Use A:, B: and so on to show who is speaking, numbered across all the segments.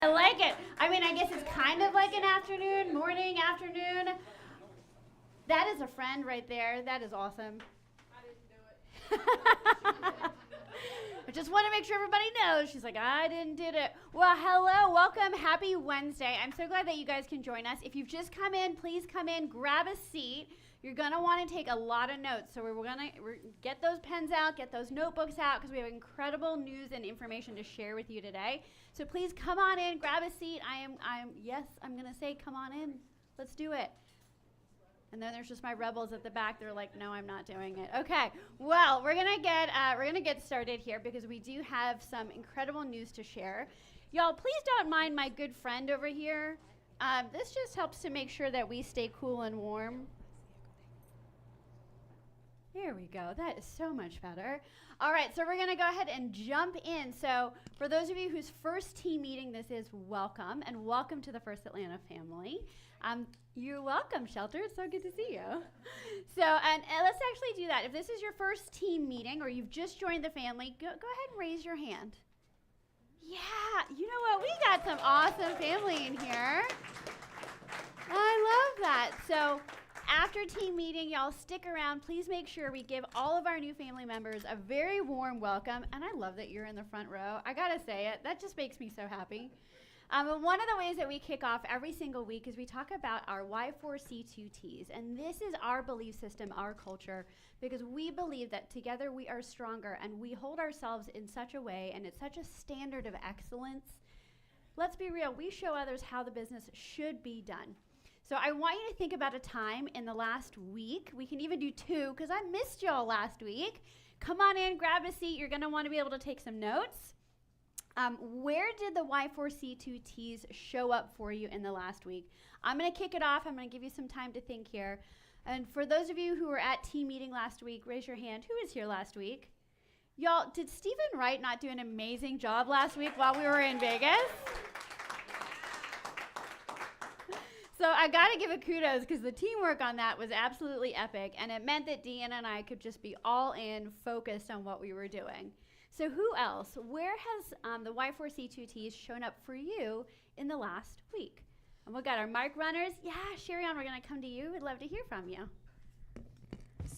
A: I like it. I mean, I guess it's kind of like an morning, afternoon. That is a friend right there. That is awesome. I didn't do it. I just want to make sure everybody knows. She's like, I didn't do it. Well, hello, welcome, happy Wednesday. I'm so glad that you guys can join us. If you've just come in, please come in, grab a seat. You're going to want to take a lot of notes. So we're going to get those pens out, get those notebooks out, because we have incredible news and information to share with you today. So please come on in, grab a seat. I'm going to say come on in. Let's do it. And then there's just my rebels at the back. They're like, no, I'm not doing it. Okay. Well, we're gonna get started here because we do have some incredible news to share. Y'all, please don't mind my good friend over here. This just helps to make sure that we stay cool and warm. There we go. That is so much better. All right, so we're going to go ahead and jump in. So for those of you whose first team meeting this is, welcome, and welcome to the First Atlanta family. You're welcome, Shelter. It's so good to see you. So, and let's actually do that. If this is your first team meeting or you've just joined the family, go ahead and raise your hand. Yeah, you know what? We got some awesome family in here. I love that. So after team meeting, y'all stick around. Please make sure we give all of our new family members a very warm welcome. And I love that you're in the front row. I got to say it. That just makes me so happy. And one of the ways that we kick off every single week is we talk about our Y4C2Ts. And this is our belief system, our culture, because we believe that together we are stronger and we hold ourselves in such a way and it's such a standard of excellence. Let's be real. We show others how the business should be done. So I want you to think about a time in the last week. We can even do two because I missed y'all last week. Come on in, grab a seat. You're going to want to be able to take some notes. Where did the Y4C2Ts show up for you in the last week? I'm going to kick it off. I'm going to give you some time to think here. And for those of you who were at team meeting last week, raise your hand. Who was here last week? Y'all, did Stephen Wright not do an amazing job last week while we were in Vegas? So I got to give a kudos because the teamwork on that was absolutely epic. And it meant that Deanna and I could just be all in, focused on what we were doing. So who else? Where has the Y4C2Ts shown up for you in the last week? And we've got our mic runners. Yeah, Sherry-Ann, we're going to come to you. We'd love to hear from you.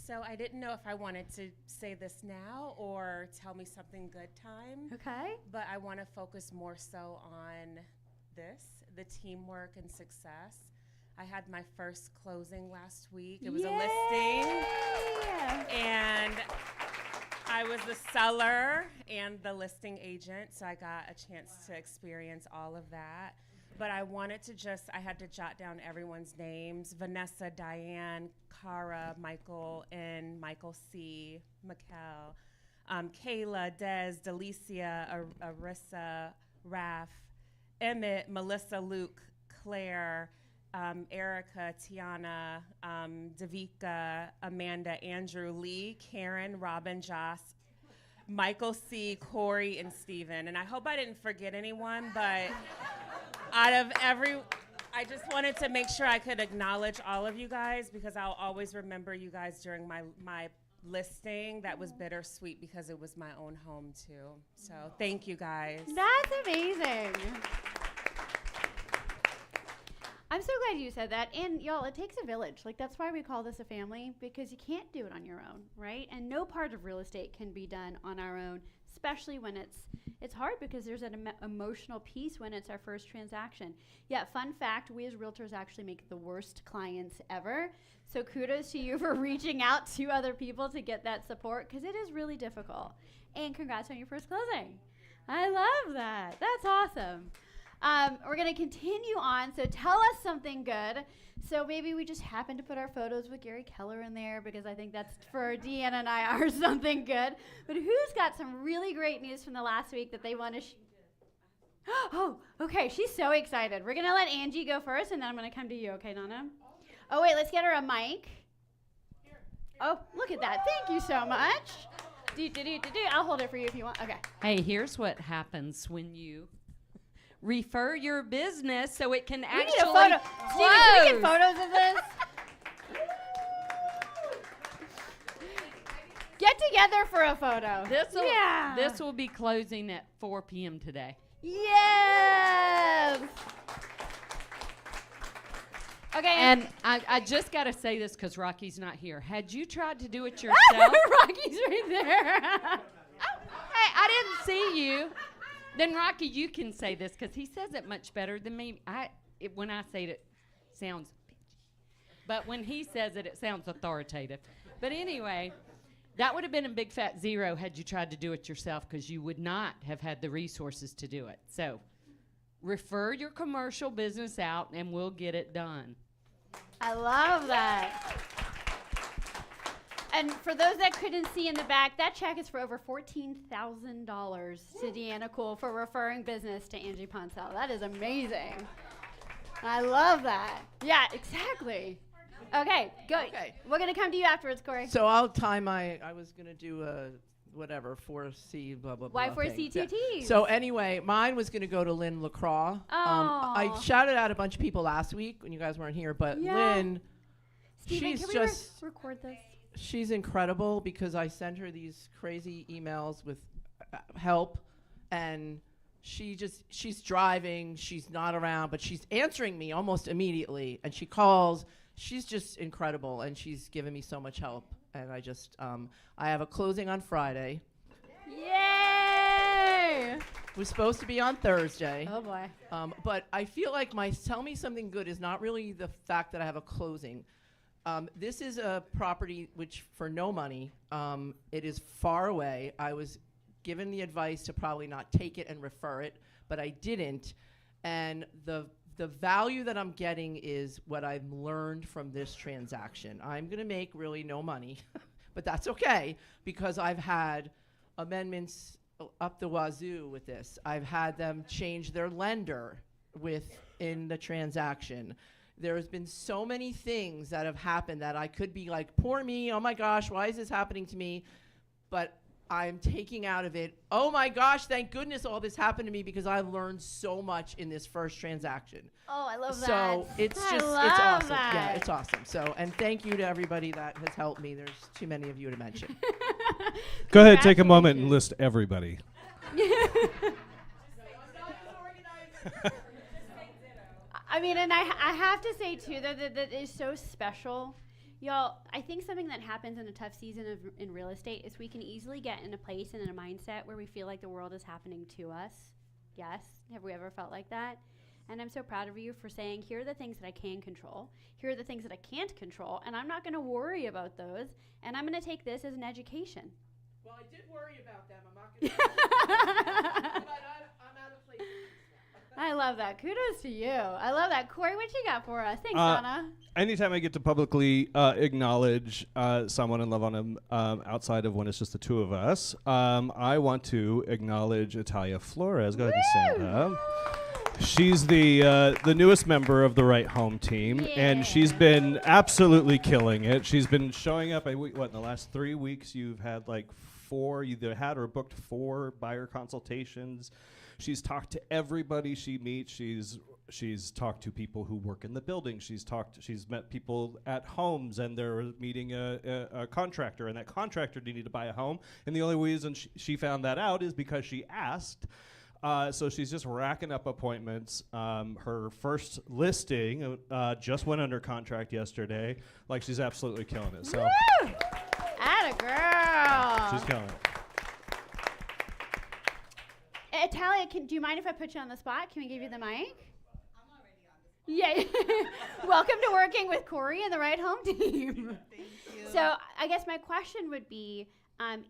B: So I didn't know if I wanted to say this now or tell me something good time.
A: Okay.
B: But I want to focus more so on this, the teamwork and success. I had my first closing last week. It was a listing. And I was the seller and the listing agent, so I got a chance to experience all of that. But I wanted to I had to jot down everyone's names: Vanessa, Diane, Cara, Michael N, Michael C, Mikkel, Kayla, Des, Delicia, Arissa, Raf, Emmett, Melissa, Luke, Claire, Erica, Tiana, Davika, Amanda, Andrew, Lee, Karen, Robin, Joss, Michael C, Corey, and Steven. And I hope I didn't forget anyone, but I just wanted to make sure I could acknowledge all of you guys because I'll always remember you guys during my listing. That was bittersweet because it was my own home too. So thank you guys.
A: That's amazing. I'm so glad you said that. And y'all, it takes a village. Like, that's why we call this a family, because you can't do it on your own, right? And no part of real estate can be done on our own, especially when it's hard because there's an emotional piece when it's our first transaction. Yeah, fun fact, we as realtors actually make the worst clients ever. So kudos to you for reaching out to other people to get that support because it is really difficult. And congrats on your first closing. I love that. That's awesome. We're going to continue on. So tell us something good. So maybe we just happen to put our photos with Gary Keller in there because I think that's for Deanna and I are something good. But who's got some really great news from the last week that they want to Oh, okay. She's so excited. We're going to let Angie go first, and then I'm going to come to you. Okay, Nana? Oh, wait. Let's get her a mic. Oh, look at that. Thank you so much. I'll hold it for you if you want. Okay.
C: Hey, here's what happens when you refer your business so it can actually
A: need a photo.
C: close.
A: Steven, can we get photos of this? Get together for a photo.
C: This will be closing at 4 p.m. today.
A: Yeah. Okay.
C: And I just got to say this because Rocky's not here. Had you tried to do it yourself?
A: Rocky's right there.
C: Hey, I didn't see you. Then Rocky, you can say this because he says it much better than me. When I say it sounds bitchy. But when he says it, it sounds authoritative. But anyway, that would have been a big fat zero had you tried to do it yourself because you would not have had the resources to do it. So refer your commercial business out and we'll get it done.
A: I love that. And for those that couldn't see in the back, that check is for over $14,000 to Deanna Cool for referring business to Angie Poncel. That is amazing. I love that. Yeah, exactly. Okay, good.
D: Okay.
A: We're going to come to you afterwards, Corey.
D: So I'll tie I was going to do a whatever, 4C, blah, blah, blah.
A: Y4C2Ts.
D: So anyway, mine was going to go to Lynn LaCroix. I
A: Aw.
D: shouted out a bunch of people last week when you guys weren't here, but
A: Yeah.
D: Lynn,
A: Steven,
D: she's
A: can we
D: just,
A: record this?
D: she's incredible because I sent her these crazy emails with help, and she's driving, she's not around, but she's answering me almost immediately, and she calls. She's just incredible, and she's given me so much help. And I just, I have a closing on Friday.
A: Yay!
D: It was supposed to be on Thursday.
A: Oh, boy.
D: But I feel like my tell me something good is not really the fact that I have a closing. This is a property which for no money, it is far away. I was given the advice to probably not take it and refer it, but I didn't. And the value that I'm getting is what I've learned from this transaction. I'm gonna make really no money, but that's okay because I've had amendments up the wazoo with this. I've had them change their lender in the transaction. There's been so many things that have happened that I could be like, poor me, oh my gosh, why is this happening to me? But I'm taking out of it, oh my gosh, thank goodness all this happened to me because I've learned so much in this first transaction.
A: Oh, I love that.
D: So it's
A: I
D: just, it's
A: love
D: awesome.
A: that.
D: Yeah, it's awesome. So, and thank you to everybody that has helped me. There's too many of you to mention.
E: Go ahead, take a moment and list everybody.
A: I mean, and I have to say, too, that is so special. Y'all, I think something that happens in a tough season in real estate is we can easily get in a place and in a mindset where we feel like the world is happening to us. Yes? Have we ever felt like that? And I'm so proud of you for saying, here are the things that I can control. Here are the things that I can't control. And I'm not going to worry about those. And I'm going to take this as an education.
D: Well, I did worry about them. I'm not going to. But I'm out of place.
A: I love that. Kudos to you. I love that. Corey, what you got for us? Thanks,
E: Uh,
A: Donna.
E: Anytime I get to publicly acknowledge someone and love on them outside of when it's just the two of us, I want to acknowledge Italia Flores. Go ahead and stand up. She's the newest member of the Right Home team, and she's been absolutely killing it. She's been showing up. In the last 3 weeks, you've had like you either had or booked 4 buyer consultations. She's talked to everybody she meets. She's talked to people who work in the building. She's met people at homes, and they're meeting a contractor, and that contractor needed to buy a home. And the only reason she found that out is because she asked. So she's just racking up appointments. Her first listing just went under contract yesterday. Like, she's absolutely killing it. So
A: Woo! Atta girl.
E: she's killing it.
A: Italia, do you mind if I put you on the spot? Can we give you the mic? I'm already on the spot. Yeah. Welcome to working with Corey and the Right Home team.
F: Thank you.
A: So I guess my question would be,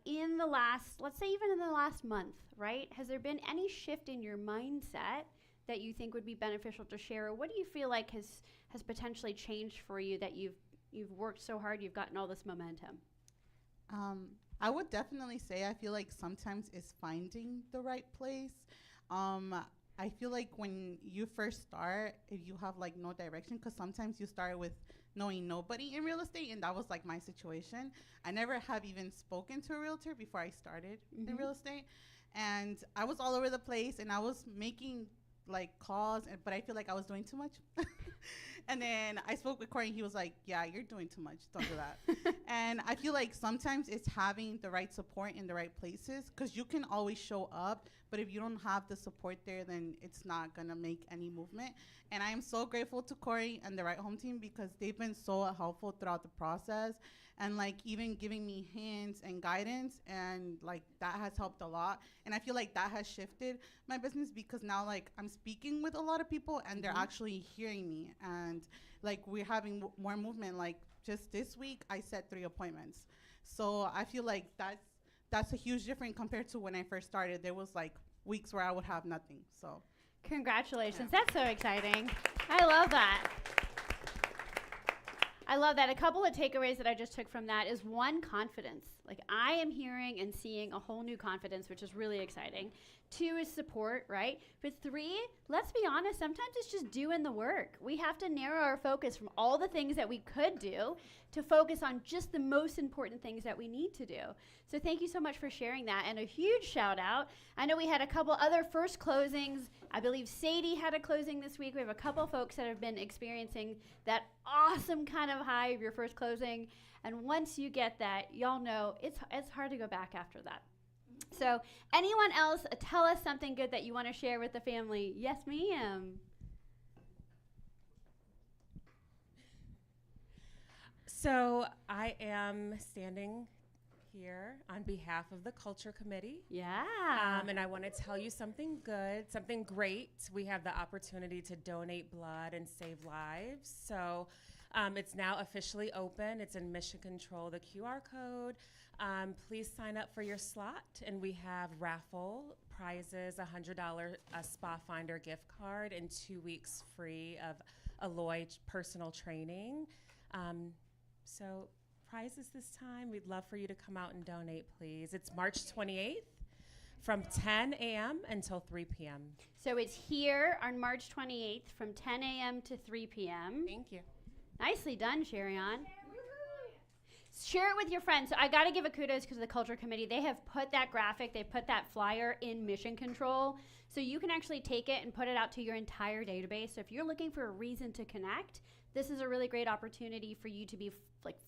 A: in the last, let's say even in the last month, right? Has there been any shift in your mindset that you think would be beneficial to share? Or what do you feel like has potentially changed for you that you've worked so hard, you've gotten all this momentum?
F: I would definitely say I feel like sometimes it's finding the right place. I feel like when you first start, if you have like no direction, because sometimes you start with knowing nobody in real estate, and that was like my situation. I never have even spoken to a realtor before I started in real estate, and I was all over the place, and I was making like calls, but I feel like I was doing too much. And then I spoke with Corey, and he was like, yeah, you're doing too much. Don't do that. And I feel like sometimes it's having the right support in the right places, because you can always show up, but if you don't have the support there, then it's not going to make any movement. And I am so grateful to Corey and the Right Home team, because they've been so helpful throughout the process, and like even giving me hints and guidance, and like that has helped a lot. And I feel like that has shifted my business, because now like I'm speaking with a lot of people and they're actually hearing me, and like we're having more movement. Like just this week I set 3 appointments. So I feel like that's a huge difference compared to when I first started. There was like weeks where I would have nothing. So
A: Congratulations. That's so exciting. I love that. I love that. A couple of takeaways that I just took from that is, 1, confidence. Like, I am hearing and seeing a whole new confidence, which is really exciting. 2 is support, right? But 3, let's be honest, sometimes it's just doing the work. We have to narrow our focus from all the things that we could do to focus on just the most important things that we need to do. So thank you so much for sharing that. And a huge shout out. I know we had a couple other first closings. I believe Sadie had a closing this week. We have a couple folks that have been experiencing that awesome kind of high of your first closing. And once you get that, y'all know it's hard to go back after that. So anyone else, tell us something good that you want to share with the family. Yes, ma'am.
B: So I am standing here on behalf of the Culture Committee.
A: Yeah.
B: And I want to tell you something good, something great. We have the opportunity to donate blood and save lives. So it's now officially open. It's in Mission Control, the QR code. Please sign up for your slot. And we have raffle prizes, $100 Spa Finder gift card, and 2 weeks free of Alloy personal training. So prizes this time. We'd love for you to come out and donate, please. It's March 28th from 10 a.m. until 3 p.m.
A: So it's here on March 28th from 10 a.m. to 3 p.m.
B: Thank you.
A: Nicely done, Sherion. Share it with your friends. So I got to give a kudos because the Culture Committee, they have put that graphic, they put that flyer in Mission Control. So you can actually take it and put it out to your entire database. So if you're looking for a reason to connect, this is a really great opportunity for you to be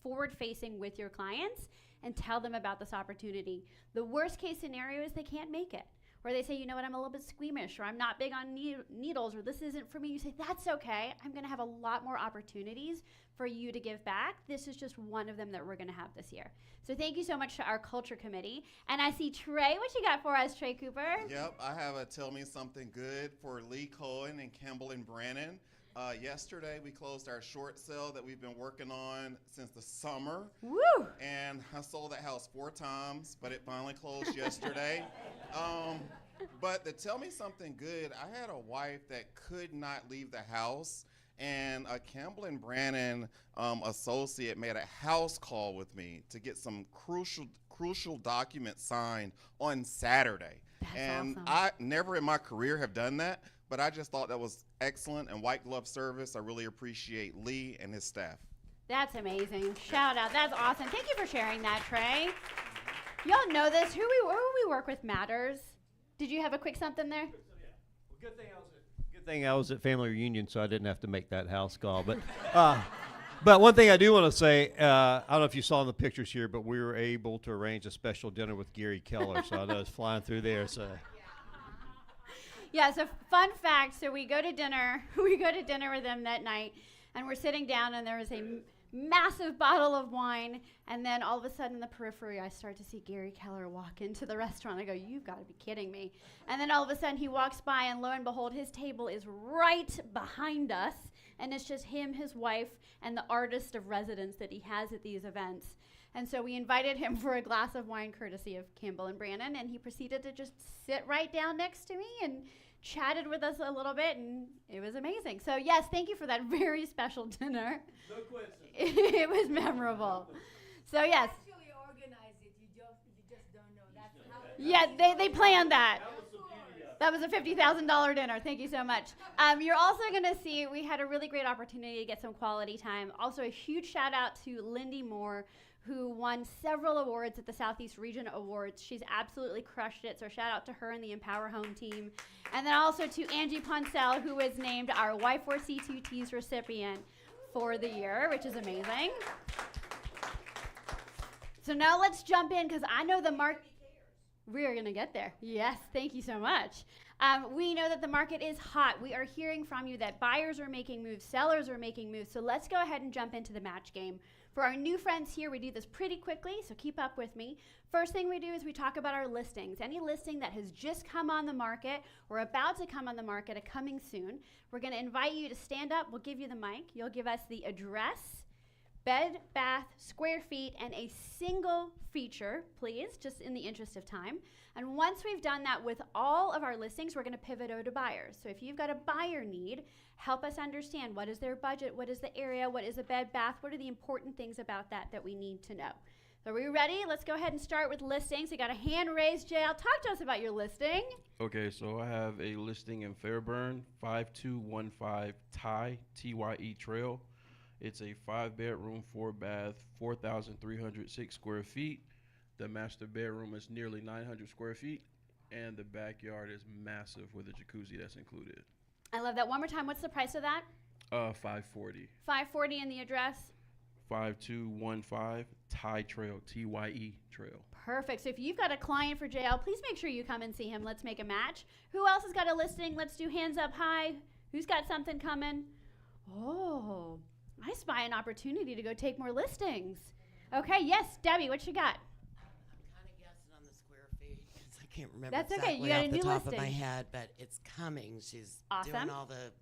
A: forward-facing with your clients and tell them about this opportunity. The worst case scenario is they can't make it, or they say, you know what, I'm a little bit squeamish, or I'm not big on needles, or this isn't for me. You say, that's okay. I'm going to have a lot more opportunities for you to give back. This is just one of them that we're going to have this year. So thank you so much to our Culture Committee. And I see Trey. What you got for us, Trey Cooper?
G: Yep, I have a Tell Me Something Good for Lee Cohen and Campbell and Brannon. Yesterday, we closed our short sale that we've been working on since the summer.
A: Woo!
G: And I sold that house 4 times, but it finally closed yesterday. But to tell me something good, I had a wife that could not leave the house, and a Campbell and Brannon associate made a house call with me to get some crucial documents signed on Saturday.
A: That's awesome.
G: I never in my career have done that, but I just thought that was excellent and white glove service. I really appreciate Lee and his staff.
A: That's amazing. Shout out. That's awesome. Thank you for sharing that, Trey. Y'all know this. Who we work with matters. Did you have a quick something there?
H: Well, good thing I was at family reunion, so I didn't have to make that house call. But one thing I do want to say, I don't know if you saw in the pictures here, but we were able to arrange a special dinner with Gary Keller, so I know it's flying through there. So.
A: Yeah, so fun fact, so we go to dinner with them that night, and we're sitting down, and there was a massive bottle of wine, and then all of a sudden in the periphery, I start to see Gary Keller walk into the restaurant. I go, you've got to be kidding me. And then all of a sudden he walks by, and lo and behold, his table is right behind us, and it's just him, his wife, and the artist of residence that he has at these events. And so we invited him for a glass of wine courtesy of Campbell and Brannon, and he proceeded to just sit right down next to me and chatted with us a little bit, and it was amazing. So yes, thank you for that very special dinner.
H: No coincidence.
A: It was memorable. So yes.
I: Actually organize it. You just don't know. That's how.
A: Yeah, they planned that. That was a $50,000 dinner. Thank you so much. You're also going to see we had a really great opportunity to get some quality time. Also, a huge shout out to Lindy Moore, who won several awards at the Southeast Region Awards. She's absolutely crushed it, so shout out to her and the Empower Home team. And then also to Angie Poncel, who was named our Y4C2T's recipient for the year, which is amazing. So now let's jump in, because I know the market. We are going to get there. Yes, thank you so much. We know that the market is hot. We are hearing from you that buyers are making moves, sellers are making moves. So let's go ahead and jump into the match game. For our new friends here, we do this pretty quickly, so keep up with me. First thing we do is we talk about our listings. Any listing that has just come on the market or about to come on the market or coming soon, we're going to invite you to stand up. We'll give you the mic. You'll give us the address, bed, bath, square feet, and a single feature, please, just in the interest of time. And once we've done that with all of our listings, we're going to pivot over to buyers. So if you've got a buyer need, help us understand what is their budget, what is the area, what is a bed, bath, what are the important things about that we need to know. So are we ready? Let's go ahead and start with listings. We got a hand raised. JL, talk to us about your listing.
J: Okay, so I have a listing in Fairburn, 5215 Tye Trail. It's a 5-bedroom, 4-bath, 4,306 square feet. The master bedroom is nearly 900 square feet, and the backyard is massive with a jacuzzi that's included.
A: I love that. One more time, what's the price of that?
J: $540.
A: $540 and the address?
J: 5215 Tye Trail, Tye Trail.
A: Perfect. So if you've got a client for JL, please make sure you come and see him. Let's make a match. Who else has got a listing? Let's do hands up high. Who's got something coming? Oh, I spy an opportunity to go take more listings. Okay, yes, Debbie, what you got?
K: I'm kind of guessing on the square feet because I can't remember
A: That's
K: exactly
A: okay. You got
K: off
A: a
K: the
A: new
K: top of my
A: listing.
K: head, but it's coming. She's
A: Awesome.
K: doing all the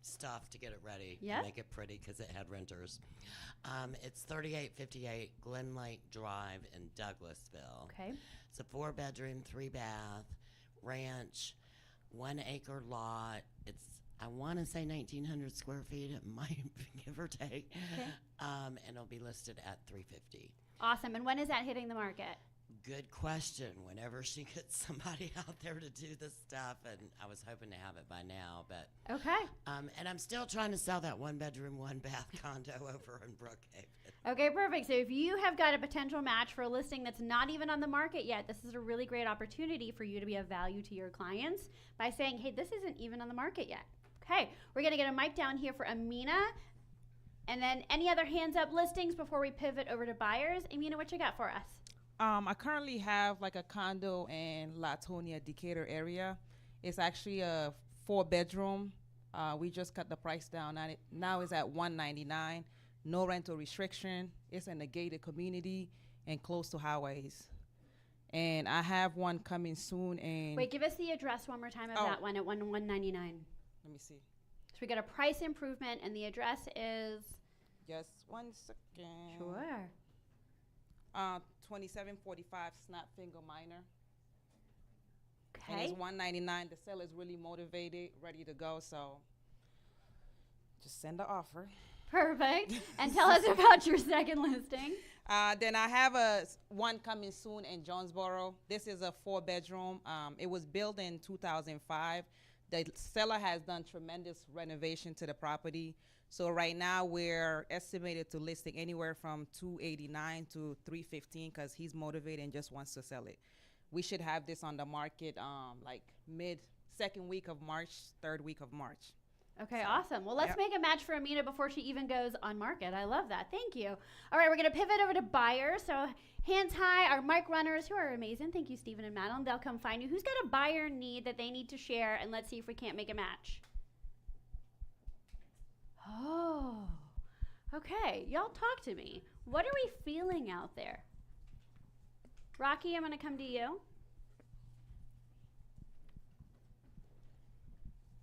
K: stuff to get it ready,
A: Yep.
K: to make it pretty because it had renters. It's 3858 Glen Lake Drive in Douglasville.
A: Okay.
K: It's a 4-bedroom, 3-bath ranch, 1-acre lot. It's, I want to say 1,900 square feet. It might give or take.
A: Okay.
K: And it'll be listed at $350.
A: Awesome. And when is that hitting the market?
K: Good question. Whenever she gets somebody out there to do this stuff, and I was hoping to have it by now, but
A: Okay.
K: and I'm still trying to sell that 1-bedroom, 1-bath condo over in Brookhaven.
A: Okay, perfect. So if you have got a potential match for a listing that's not even on the market yet, this is a really great opportunity for you to be of value to your clients by saying, hey, this isn't even on the market yet. Okay, we're going to get a mic down here for Amina. And then any other hands up listings before we pivot over to buyers? Amina, what you got for us?
L: I currently have like a condo in Latonia, Decatur area. It's actually a 4-bedroom. We just cut the price down. Now it's at $199. No rental restriction. It's in a gated community and close to highways. And I have one coming soon. And
A: Wait, give us the address one more time of that one at 199.
L: Let me see.
A: So we got a price improvement, and the address is.
L: Just 1 second.
A: Sure.
L: 2745 Snapfinger Minor.
A: Okay.
L: And it's $199. The seller's really motivated, ready to go. So just send the offer.
A: Perfect. And tell us about your second listing.
L: Then I have one coming soon in Jonesboro. This is a 4-bedroom. It was built in 2005. The seller has done tremendous renovation to the property. So right now we're estimated to listing anywhere from $289 to $315 because he's motivated and just wants to sell it. We should have this on the market like second week of March, third week of March.
A: Okay, awesome. Well, let's make a match for Amina before she even goes on market. I love that. Thank you. All right, we're going to pivot over to buyers. So hands high, our mic runners, who are amazing. Thank you, Stephen and Madeline. They'll come find you. Who's got a buyer need that they need to share? And let's see if we can't make a match. Oh, okay. Y'all talk to me. What are we feeling out there? Rocky, I'm going to come to you.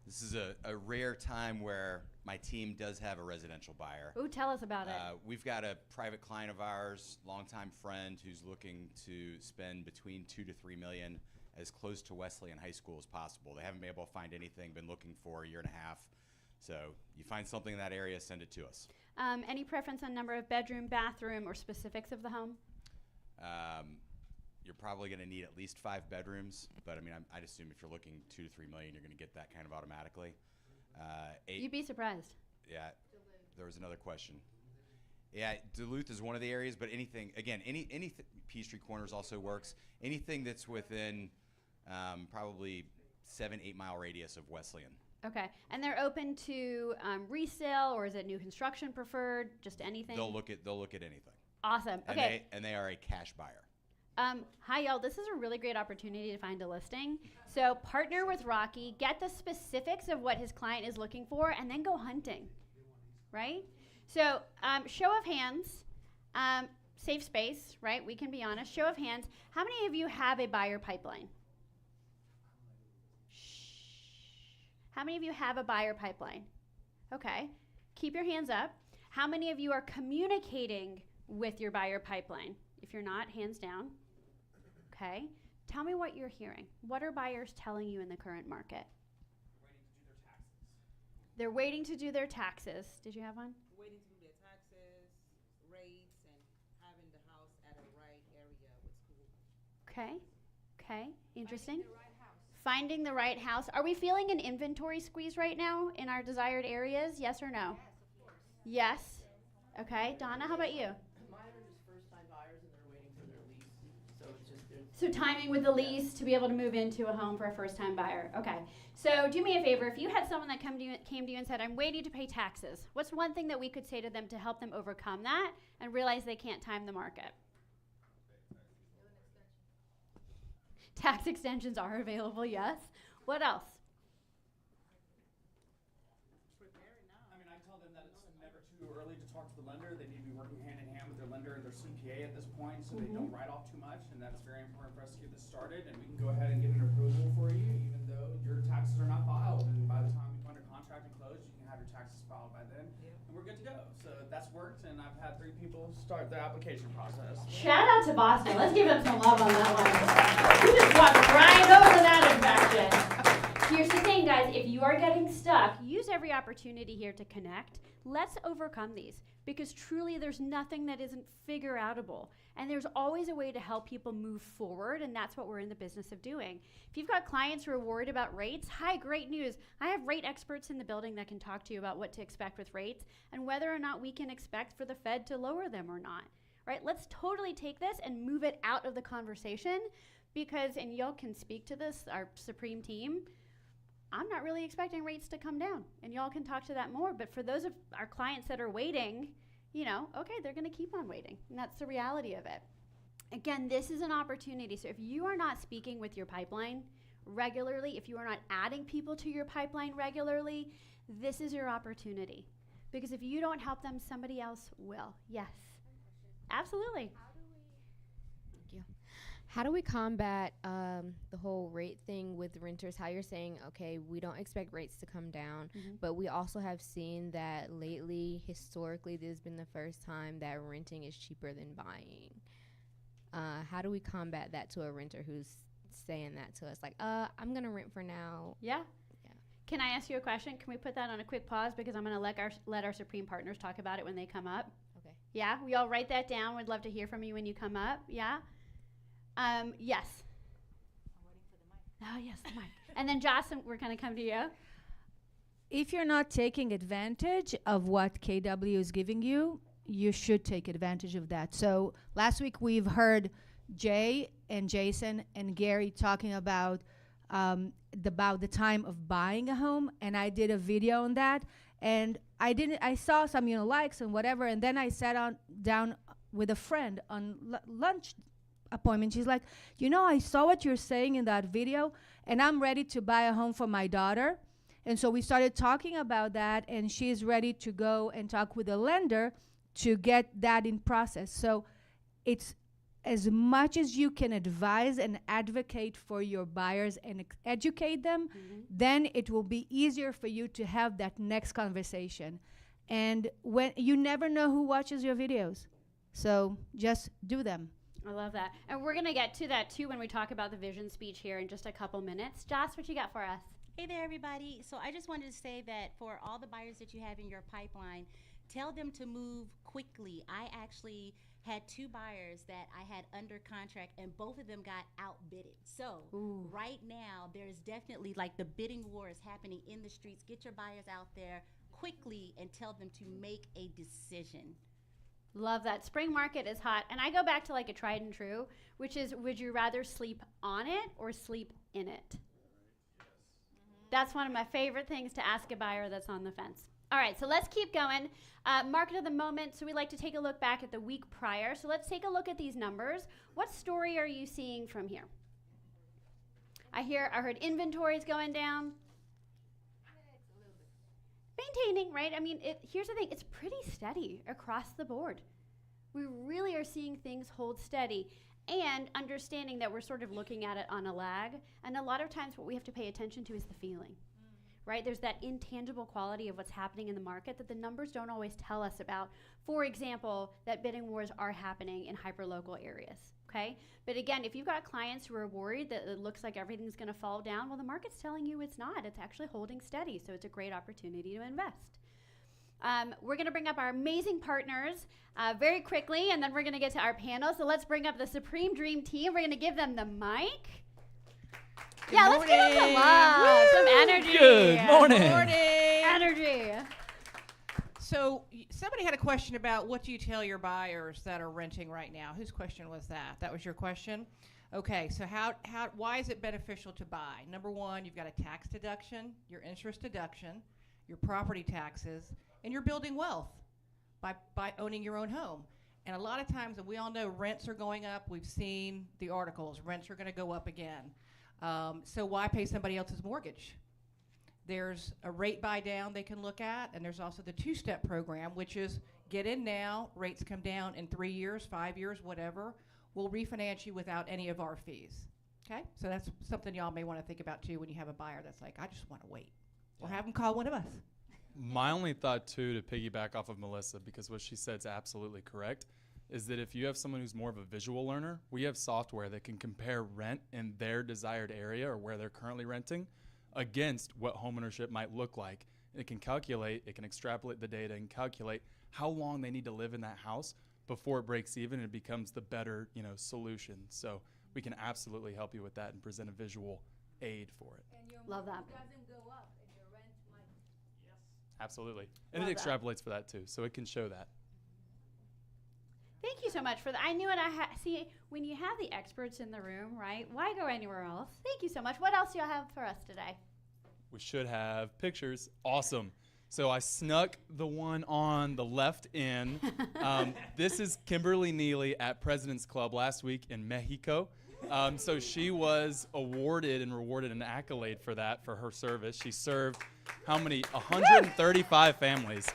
M: This is a rare time where my team does have a residential buyer.
A: Ooh, tell us about it.
M: We've got a private client of ours, longtime friend, who's looking to spend between $2 to $3 million as close to Wesleyan High School as possible. They haven't been able to find anything, been looking for a year and a half. So you find something in that area, send it to us.
A: Any preference on number of bedroom, bathroom, or specifics of the home?
M: You're probably going to need at least 5 bedrooms, but I mean, I'd assume if you're looking $2 to $3 million, you're going to get that kind of automatically. 8,
A: You'd be surprised.
M: yeah, there was another question. Yeah, Duluth is one of the areas, but anything, again, Peachtree Corners also works. Anything that's within probably 7-8 mile radius of Wesleyan.
A: Okay, and they're open to resale, or is it new construction preferred? Just anything?
M: They'll look at anything.
A: Awesome. Okay.
M: And they are a cash buyer.
A: Hi, y'all. This is a really great opportunity to find a listing. So partner with Rocky, get the specifics of what his client is looking for, and then go hunting, right? So show of hands, safe space, right? We can be honest. Show of hands. How many of you have a buyer pipeline? How many of you have a buyer pipeline? Okay. Keep your hands up. How many of you are communicating with your buyer pipeline? If you're not, hands down. Okay. Tell me what you're hearing. What are buyers telling you in the current market? They're waiting to do their taxes. Did you have one?
L: Waiting to do their taxes, rates, and having the house at a right area with school.
A: Okay. Okay. Interesting. Finding the right house. Are we feeling an inventory squeeze right now in our desired areas? Yes or no?
I: Yes, of course.
A: Yes. Okay. Donna, how about you?
D: Mine are just first-time buyers and they're waiting for their lease. So it's just
A: So timing with the lease to be able to move into a home for a first-time buyer. Okay. So do me a favor. If you had someone that came to you and said, I'm waiting to pay taxes, what's one thing that we could say to them to help them overcome that and realize they can't time the market? Tax extensions are available, yes. What else?
N: I mean, I tell them that it's never too early to talk to the lender. They need to be working hand in hand with their lender and their CPA at this point, so they don't write off too much, and that's very important for us to get this started. And we can go ahead and get an approval for you, even though your taxes are not filed. And by the time you go under contract and close, you can have your taxes filed by then, and we're good to go. So that's worked, and I've had 3 people start the application process.
A: Shout out to Boston. Let's give them some love on that one. You just walked right over that inspection. Here's the thing, guys. If you are getting stuck, use every opportunity here to connect. Let's overcome these, because truly there's nothing that isn't figure-outable. And there's always a way to help people move forward, and that's what we're in the business of doing. If you've got clients who are worried about rates, hi, great news. I have rate experts in the building that can talk to you about what to expect with rates and whether or not we can expect for the Fed to lower them or not. Right? Let's totally take this and move it out of the conversation, because, and y'all can speak to this, our Supreme team, I'm not really expecting rates to come down, and y'all can talk to that more. But for those of our clients that are waiting, okay, they're going to keep on waiting, and that's the reality of it. Again, this is an opportunity. So if you are not speaking with your pipeline regularly, if you are not adding people to your pipeline regularly, this is your opportunity. Because if you don't help them, somebody else will. Yes. Absolutely.
O: How do we combat the whole rate thing with renters? How you're saying, okay, we don't expect rates to come down, but we also have seen that lately, historically, this has been the first time that renting is cheaper than buying. How do we combat that to a renter who's saying that to us? Like, I'm going to rent for now.
A: Yeah. Can I ask you a question? Can we put that on a quick pause, because I'm going to let our Supreme partners talk about it when they come up.
O: Okay.
A: Yeah, we all write that down. We'd love to hear from you when you come up. Yeah. Yes.
I: I'm waiting for the mic.
A: Oh, yes, the mic. And then Joss, we're going to come to you.
I: If you're not taking advantage of what KW is giving you, you should take advantage of that. So last week we've heard Jay and Jason and Gary talking about the time of buying a home, and I did a video on that, and I saw some likes and whatever, and then I sat down with a friend on lunch appointment. She's like, I saw what you're saying in that video, and I'm ready to buy a home for my daughter. And so we started talking about that, and she's ready to go and talk with a lender to get that in process. So it's as much as you can advise and advocate for your buyers and educate them, then it will be easier for you to have that next conversation. And when you never know who watches your videos, so just do them.
A: I love that. And we're going to get to that, too, when we talk about the vision speech here in just a couple minutes. Joss, what you got for us?
P: Hey there, everybody. So I just wanted to say that for all the buyers that you have in your pipeline, tell them to move quickly. I actually had 2 buyers that I had under contract, and both of them got outbidded. So right now, there's definitely the bidding war is happening in the streets. Get your buyers out there quickly and tell them to make a decision.
A: Love that. Spring market is hot. And I go back to like a tried and true, which is, would you rather sleep on it or sleep in it? That's one of my favorite things to ask a buyer that's on the fence. All right, so let's keep going. Market of the moment. So we like to take a look back at the week prior. So let's take a look at these numbers. What story are you seeing from here? I heard inventories going down. Maintaining, right? I mean, here's the thing. It's pretty steady across the board. We really are seeing things hold steady and understanding that we're sort of looking at it on a lag. And a lot of times what we have to pay attention to is the feeling, right? There's that intangible quality of what's happening in the market that the numbers don't always tell us about. For example, that bidding wars are happening in hyperlocal areas, okay? But again, if you've got clients who are worried that it looks like everything's gonna fall down, well, the market's telling you it's not. It's actually holding steady, so it's a great opportunity to invest. We're gonna bring up our amazing partners very quickly, and then we're gonna get to our panel. So let's bring up the Supreme Dream Team. We're gonna give them the mic. Let's give them some love, some energy.
Q: Good morning.
A: Energy.
R: So somebody had a question about what do you tell your buyers that are renting right now? Whose question was that? That was your question? Okay, so why is it beneficial to buy? Number one, you've got a tax deduction, your interest deduction, your property taxes, and you're building wealth by owning your own home. And a lot of times, and we all know rents are going up. We've seen the articles. Rents are going to go up again. So why pay somebody else's mortgage? There's a rate buy down they can look at, and there's also the two-step program, which is get in now, rates come down in 3 years, 5 years, whatever. We'll refinance you without any of our fees. Okay? So that's something y'all may want to think about too when you have a buyer that's like, I just want to wait. Or have them call one of us.
S: My only thought too, to piggyback off of Melissa, because what she said is absolutely correct, is that if you have someone who's more of a visual learner, we have software that can compare rent in their desired area or where they're currently renting against what homeownership might look like. And it can calculate, it can extrapolate the data and calculate how long they need to live in that house before it breaks even and it becomes the better, solution. So we can absolutely help you with that and present a visual aid for it.
A: Love that.
S: Absolutely. And
A: Love
S: it
A: that.
S: extrapolates for that too, so it can show that.
A: Thank you so much for that. I knew it. See, when you have the experts in the room, right? Why go anywhere else? Thank you so much. What else do y'all have for us today?
S: We should have pictures. Awesome. So I snuck the one on the left in. This is Kimberly Neely at President's Club last week in Mexico. So she was awarded and rewarded an accolade for that, for her service. She served how many? 135 families,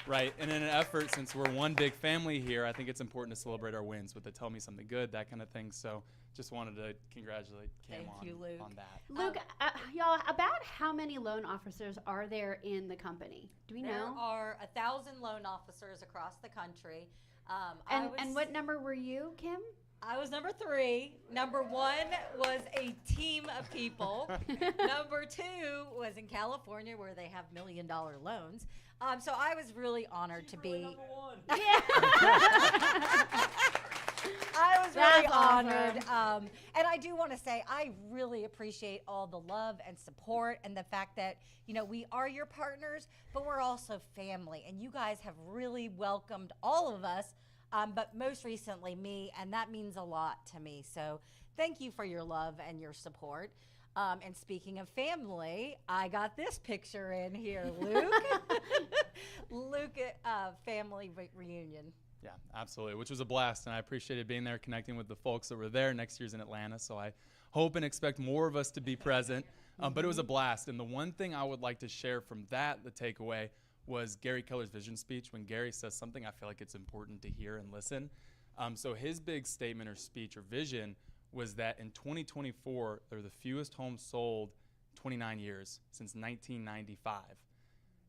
S: right? And in an effort, since we're one big family here, I think it's important to celebrate our wins with the Tell Me Something Good, that kind of thing. So just wanted to congratulate Kim on that.
A: Luke, y'all, about how many loan officers are there in the company? Do we
T: There
A: know?
T: are 1,000 loan officers across the country.
A: And what number were you, Kim?
T: I was number 3. Number 1 was a team of people. Number 2 was in California, where they have $1 million loans. So I was really honored to be.
A: Number 1.
T: I was really
A: That's
T: honored.
A: awesome.
T: And I do want to say I really appreciate all the love and support and the fact that, we are your partners, but we're also family. And you guys have really welcomed all of us, but most recently me, and that means a lot to me. So thank you for your love and your support. And speaking of family, I got this picture in here, Luke. Luke, family reunion.
S: Yeah, absolutely, which was a blast, and I appreciated being there, connecting with the folks that were there. Next year's in Atlanta, so I hope and expect more of us to be present. But it was a blast, and the one thing I would like to share from that, the takeaway, was Gary Keller's vision speech. When Gary says something, I feel like it's important to hear and listen. So his big statement or speech or vision was that in 2024, there were the fewest homes sold 29 years since 1995.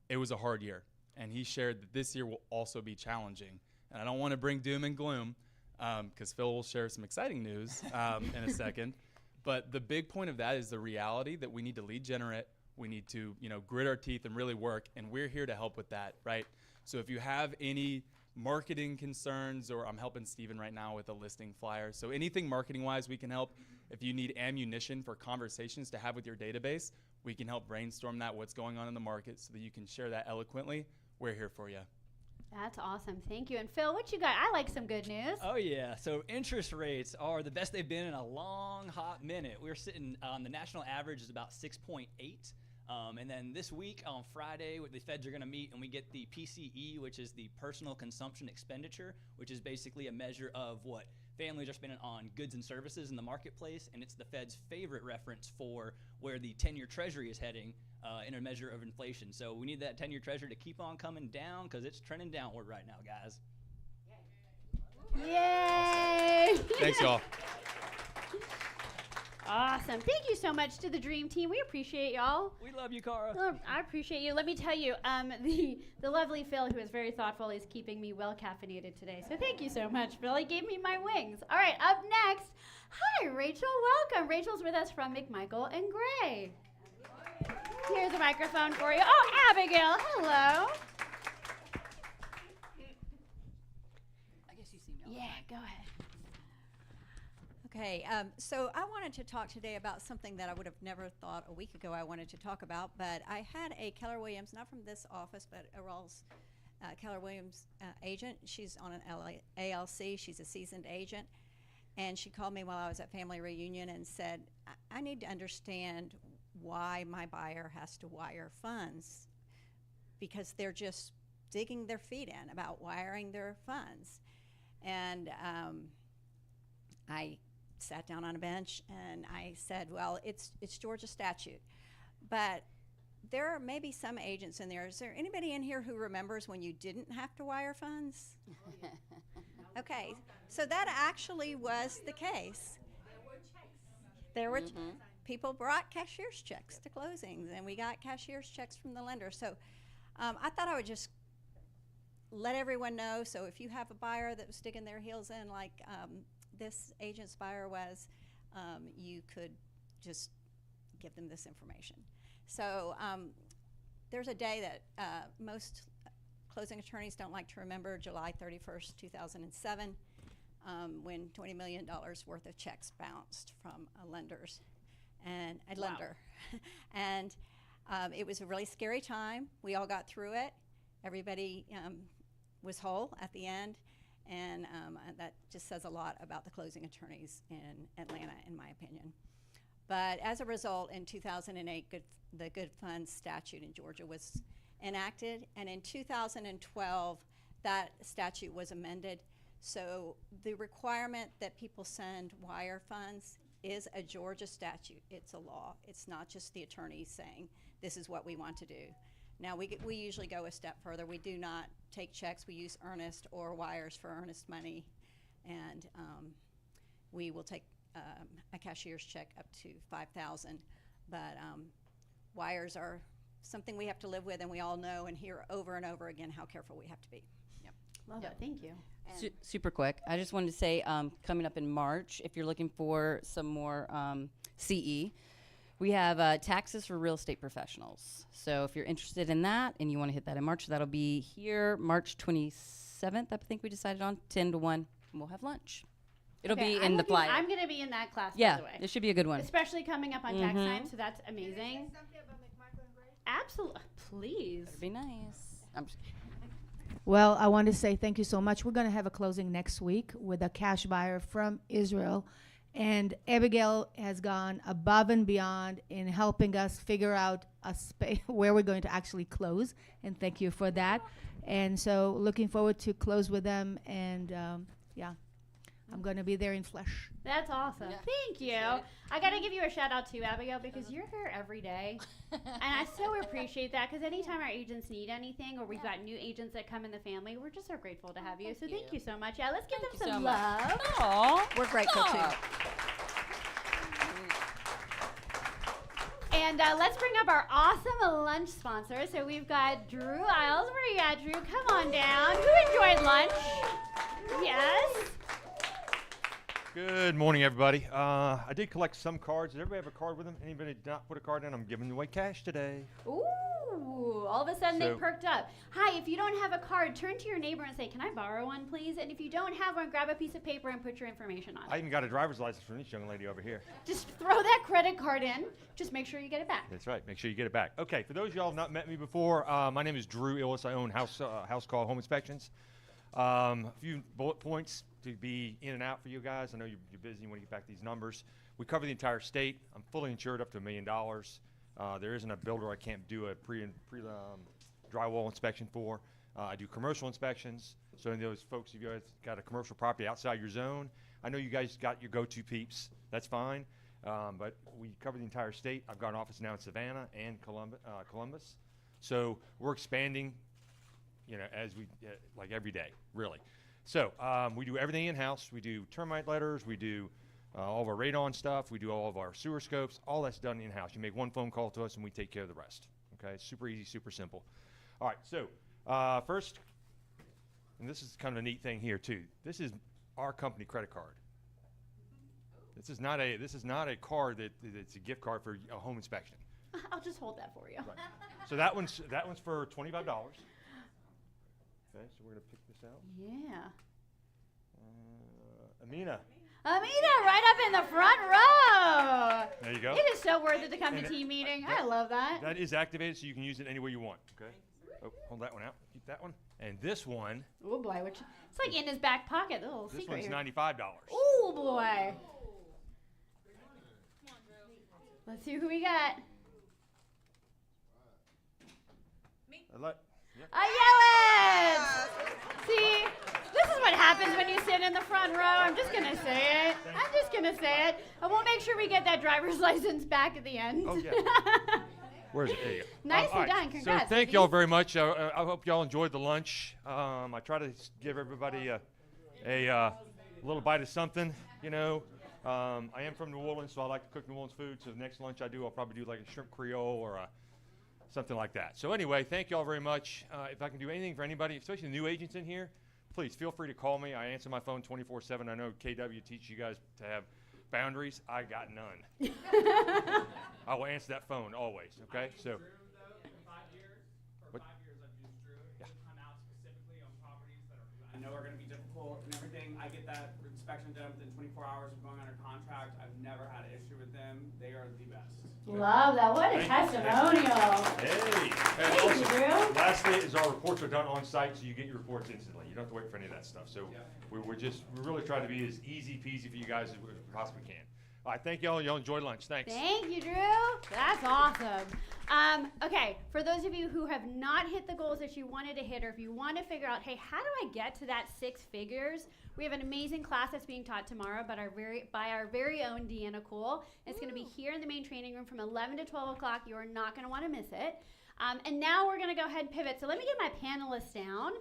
S: It was a hard year, and he shared that this year will also be challenging. And I don't want to bring doom and gloom, because Phil will share some exciting news in a second. But the big point of that is the reality that we need to lead generate. We need to, grit our teeth and really work, and we're here to help with that, right? So if you have any marketing concerns, or I'm helping Steven right now with a listing flyer. So anything marketing-wise, we can help. If you need ammunition for conversations to have with your database, we can help brainstorm that, what's going on in the market, so that you can share that eloquently. We're here for you.
A: That's awesome. Thank you. And Phil, what you got? I like some good news.
Q: Oh, yeah. So interest rates are the best they've been in a long, hot minute. We're sitting on the national average is about 6.8. And then this week on Friday, the feds are going to meet and we get the PCE, which is the personal consumption expenditure, which is basically a measure of what families are spending on goods and services in the marketplace. And it's the Fed's favorite reference for where the 10-year Treasury is heading in a measure of inflation. So we need that 10-year Treasury to keep on coming down because it's trending downward right now, guys.
A: Yay!
S: Thanks, y'all.
A: Awesome. Thank you so much to the Dream Team. We appreciate y'all.
Q: We love you, Cara.
A: I appreciate you. Let me tell you, the lovely Phil, who is very thoughtful, is keeping me well caffeinated today. So thank you so much, Phil. He gave me my wings. All right, up next, hi, Rachel. Welcome. Rachel's with us from McMichael and Gray. Here's a microphone for you. Oh, Abigail. Hello.
U: I guess you see me.
A: Yeah, go ahead.
U: Okay, so I wanted to talk today about something that I would have never thought a week ago I wanted to talk about, but I had a Keller Williams, not from this office, but a Rawls Keller Williams agent. She's on an ALC. She's a seasoned agent. And she called me while I was at family reunion and said, I need to understand why my buyer has to wire funds, because they're just digging their feet in about wiring their funds. And I sat down on a bench and I said, well, it's Georgia statute, but there are maybe some agents in there. Is there anybody in here who remembers when you didn't have to wire funds? Okay, so that actually was the case. There were people brought cashier's checks to closings, and we got cashier's checks from the lender. So I thought I would just let everyone know. So if you have a buyer that was sticking their heels in like this agent's buyer was, you could just give them this information. So there's a day that most closing attorneys don't like to remember, July 31st, 2007, when $20 million worth of checks bounced from lenders and a lender. And it was a really scary time. We all got through it. Everybody was whole at the end. And that just says a lot about the closing attorneys in Atlanta, in my opinion. But as a result, in 2008, the Good Funds statute in Georgia was enacted, and in 2012, that statute was amended. So the requirement that people send wire funds is a Georgia statute. It's a law. It's not just the attorneys saying, this is what we want to do. Now, we usually go a step further. We do not take checks. We use earnest or wires for earnest money, and we will take a cashier's check up to $5,000. But wires are something we have to live with, and we all know and hear over and over again how careful we have to be. Yep.
A: Love it. Thank you.
U: Super quick. I just wanted to say, coming up in March, if you're looking for some more CE, we have taxes for real estate professionals. So if you're interested in that and you want to hit that in March, that'll be here March 27th, I think we decided on, 10 to 1, and we'll have lunch. It'll be in the flyer.
A: I'm going to be in that class,
U: Yeah,
A: by the way.
U: it should be a good one.
A: Especially coming up on tax time, so that's amazing. Absolutely. Please.
U: That'd be nice. I'm just
I: Well, I want to say thank you so much. We're going to have a closing next week with a cash buyer from Israel. And Abigail has gone above and beyond in helping us figure out a space where we're going to actually close. And thank you for that. And so looking forward to close with them. And yeah, I'm going to be there in flesh.
A: That's awesome.
U: Yeah.
A: Thank you. I got to give you a shout out too, Abigail, because you're here every day. And I so appreciate that, because anytime our agents need anything, or we've got new agents that come in the family, we're just so grateful to have you. So thank you so much. Yeah, let's give them some love.
U: Aw. We're grateful too.
A: And let's bring up our awesome lunch sponsor. So we've got Drew Isles. Where you at, Drew? Come on down. Who enjoyed lunch? Yes.
C: Good morning, everybody. I did collect some cards. Does everybody have a card with them? Anybody did not put a card in? I'm giving away cash today.
A: Ooh, all of a sudden they
C: So-
A: perked up. Hi, if you don't have a card, turn to your neighbor and say, can I borrow one, please? And if you don't have one, grab a piece of paper and put your information on it.
C: I even got a driver's license from this young lady over here.
A: Just throw that credit card in. Just make sure you get it back.
C: That's right. Make sure you get it back. Okay, for those of y'all who have not met me before, my name is Drew Illis. I own House Call Home Inspections. A few bullet points to be in and out for you guys. I know you're busy. You want to get back these numbers. We cover the entire state. I'm fully insured up to $1 million. There isn't a builder I can't do a pre drywall inspection for. I do commercial inspections. So in those folks, if you guys got a commercial property outside your zone, I know you guys got your go-to peeps. That's fine. But we cover the entire state. I've got an office now in Savannah and Columbus. So we're expanding, you know, as we, like every day, really. So we do everything in-house. We do termite letters. We do all of our radon stuff. We do all of our sewer scopes. All that's done in-house. You make one phone call to us and we take care of the rest. Okay, super easy, super simple. All right, so first, and this is kind of a neat thing here too. This is our company credit card. This is not a card that's a gift card for a home inspection.
A: I'll just hold that for you.
C: Right. So that one's for $25. Okay, so we're gonna pick this out.
A: Yeah.
C: Amina.
A: Amina, right up in the front row.
C: There you go.
A: It is so worth it to come
C: And
A: to team meeting. I love that.
C: That is activated, so you can use it any way you want. Okay. Oh, hold that one out. Keep that one. And this one.
A: Oh boy, it's like in his back pocket. The little
C: This
A: secret
C: one's
A: here.
C: $95.
A: Oh boy. Let's see who we got. Yellis! See, this is what happens when you sit in the front row. I'm just gonna say it. I will make sure we get that driver's license back at the end.
C: Oh, yeah. Where is it? There you go.
A: Nicely
C: all right.
A: done. Congrats.
C: So thank y'all very much. I hope y'all enjoyed the lunch. I try to give everybody a little bite of something, you know. I am from New Orleans, so I like to cook New Orleans food. So the next lunch I do, I'll probably do like a shrimp creole or something like that. So anyway, thank y'all very much. If I can do anything for anybody, especially the new agents in here, please feel free to call me. I answer my phone 24/7. I know KW teaches you guys to have boundaries. I got none. I will answer that phone always. Okay, so.
N: I know are going to be difficult and everything. I get that inspection done within 24 hours of going under contract. I've never had an issue with them. They are the best.
A: Love that. What a
C: Thank you.
A: testimonial.
C: Hey. And
A: Thank
C: also,
A: you, Drew.
C: lastly is our reports are done on site, so you get your reports instantly. You don't have to wait for any of that stuff. So we really try to be as easy peasy for you guys as we possibly can. All right, thank y'all. Y'all enjoy lunch. Thanks.
A: Thank you, Drew. That's awesome. Okay, for those of you who have not hit the goals that you wanted to hit, or if you want to figure out, hey, how do I get to that 6 figures? We have an amazing class that's being taught tomorrow by our very own Deanna Cool. It's going to be here in the main training room from 11 to 12 o'clock. You are not going to want to miss it. And now we're going to go ahead and pivot. So let me get my panelists down.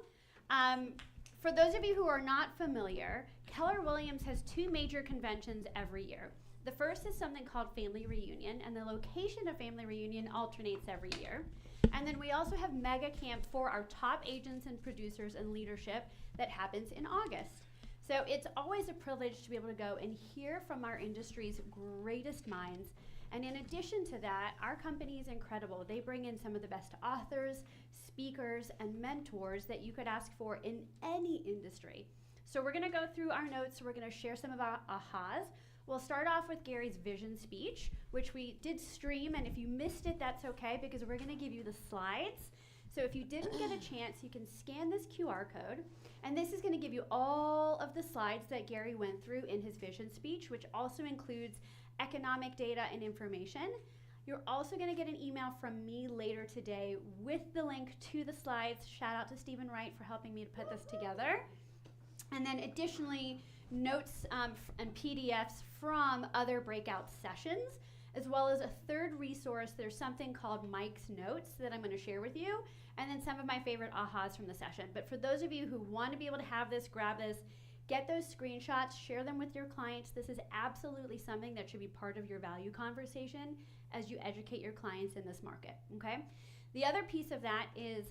A: For those of you who are not familiar, Keller Williams has 2 major conventions every year. The first is something called Family Reunion, and the location of Family Reunion alternates every year. And then we also have Mega Camp for our top agents and producers and leadership that happens in August. So it's always a privilege to be able to go and hear from our industry's greatest minds. And in addition to that, our company is incredible. They bring in some of the best authors, speakers, and mentors that you could ask for in any industry. So we're gonna go through our notes. We're gonna share some of our ahas. We'll start off with Gary's vision speech, which we did stream, and if you missed it, that's okay, because we're gonna give you the slides. So if you didn't get a chance, you can scan this QR code, and this is gonna give you all of the slides that Gary went through in his vision speech, which also includes economic data and information. You're also gonna get an email from me later today with the link to the slides. Shout out to Stephen Wright for helping me to put this together. And then additionally, notes and PDFs from other breakout sessions, as well as a third resource. There's something called Mike's Notes that I'm going to share with you, and then some of my favorite ahas from the session. But for those of you who want to be able to have this, grab this, get those screenshots, share them with your clients. This is absolutely something that should be part of your value conversation as you educate your clients in this market, okay? The other piece of that is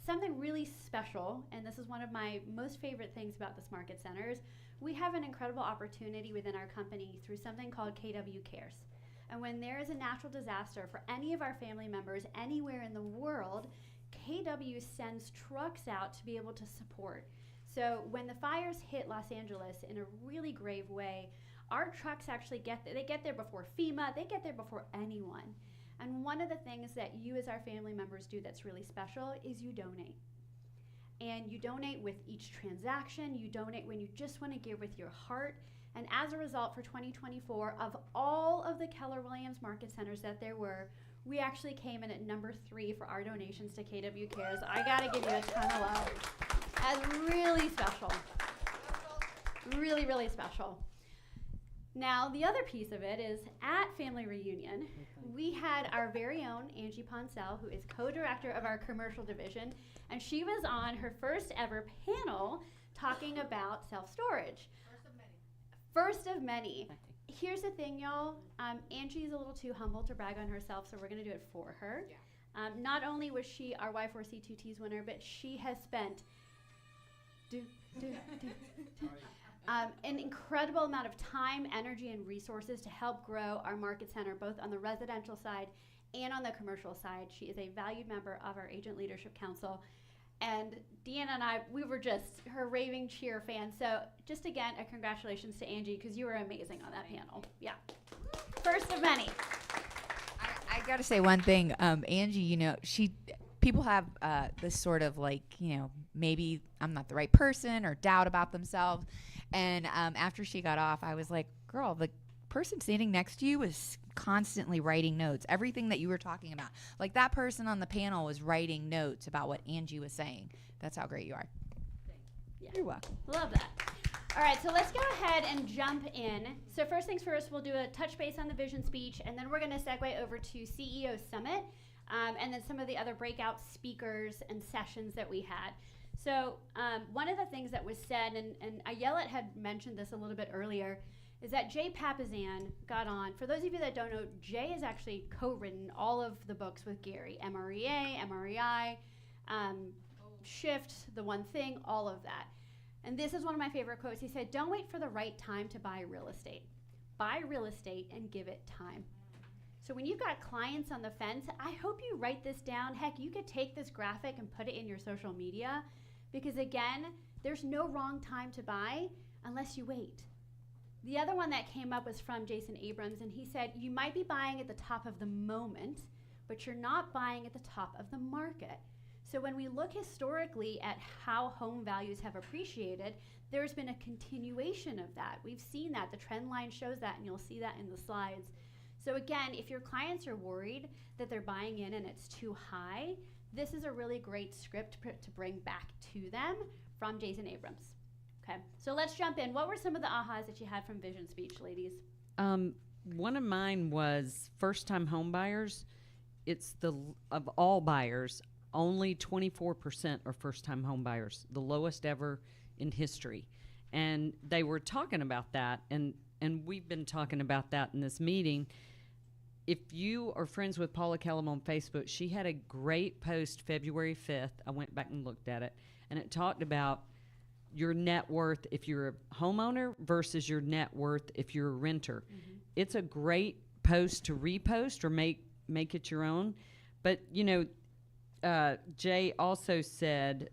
A: something really special, and this is one of my most favorite things about this market center, is we have an incredible opportunity within our company through something called KW Cares. And when there is a natural disaster for any of our family members anywhere in the world, KW sends trucks out to be able to support. So when the fires hit Los Angeles in a really grave way, our trucks actually get there. They get there before FEMA, they get there before anyone. And one of the things that you as our family members do that's really special is you donate. And you donate with each transaction, you donate when you just want to give with your heart. And as a result, for 2024, of all of the Keller Williams market centers that there were, we actually came in at number 3 for our donations to KW Cares. I gotta give you a ton of love. That's really special. Really, really special. Now, the other piece of it is at Family Reunion, we had our very own Angie Poncel, who is co-director of our commercial division, and she was on her first ever panel talking about self-storage. First of many. Here's the thing, y'all. Angie's a little too humble to brag on herself, so we're going to do it for her. Yeah. Not only was she our Y4C2Ts winner, but she has spent an incredible amount of time, energy, and resources to help grow our market center, both on the residential side and on the commercial side. She is a valued member of our Agent Leadership Council. And Deanna and I, we were just her raving cheer fans. So just again, a congratulations to Angie, because you were amazing on that panel. Yeah. First of many.
E: I got to say one thing. Angie, you know, people have this sort of like, you know, maybe I'm not the right person or doubt about themselves. And after she got off, I was like, girl, the person standing next to you was constantly writing notes. Everything that you were talking about. Like that person on the panel was writing notes about what Angie was saying. That's how great you are.
A: Yeah.
E: You're welcome.
A: Love that. All right, so let's go ahead and jump in. So first things first, we'll do a touch base on the vision speech, and then we're going to segue over to CEO Summit, and then some of the other breakout speakers and sessions that we had. So one of the things that was said, and Ayelet had mentioned this a little bit earlier, is that Jay Papasan got on. For those of you that don't know, Jay has actually co-written all of the books with Gary, MREA, MREI, Shift, The One Thing, all of that. And this is one of my favorite quotes. He said, "Don't wait for the right time to buy real estate. Buy real estate and give it time." So when you've got clients on the fence, I hope you write this down. Heck, you could take this graphic and put it in your social media, because again, there's no wrong time to buy unless you wait. The other one that came up was from Jason Abrams, and he said, you might be buying at the top of the moment, but you're not buying at the top of the market. So when we look historically at how home values have appreciated, there's been a continuation of that. We've seen that. The trend line shows that, and you'll see that in the slides. So again, if your clients are worried that they're buying in and it's too high, this is a really great script to bring back to them from Jason Abrams. Okay, so let's jump in. What were some of the ahas that you had from Vision Speech, ladies?
V: One of mine was first-time home buyers. It's of all buyers, only 24% are first-time home buyers, the lowest ever in history. And they were talking about that, and we've been talking about that in this meeting. If you are friends with Paula Kellum on Facebook, she had a great post February 5th. I went back and looked at it, and it talked about your net worth if you're a homeowner versus your net worth if you're a renter. Mm-hmm. It's a great post to repost or make it your own. But, you know, Jay also said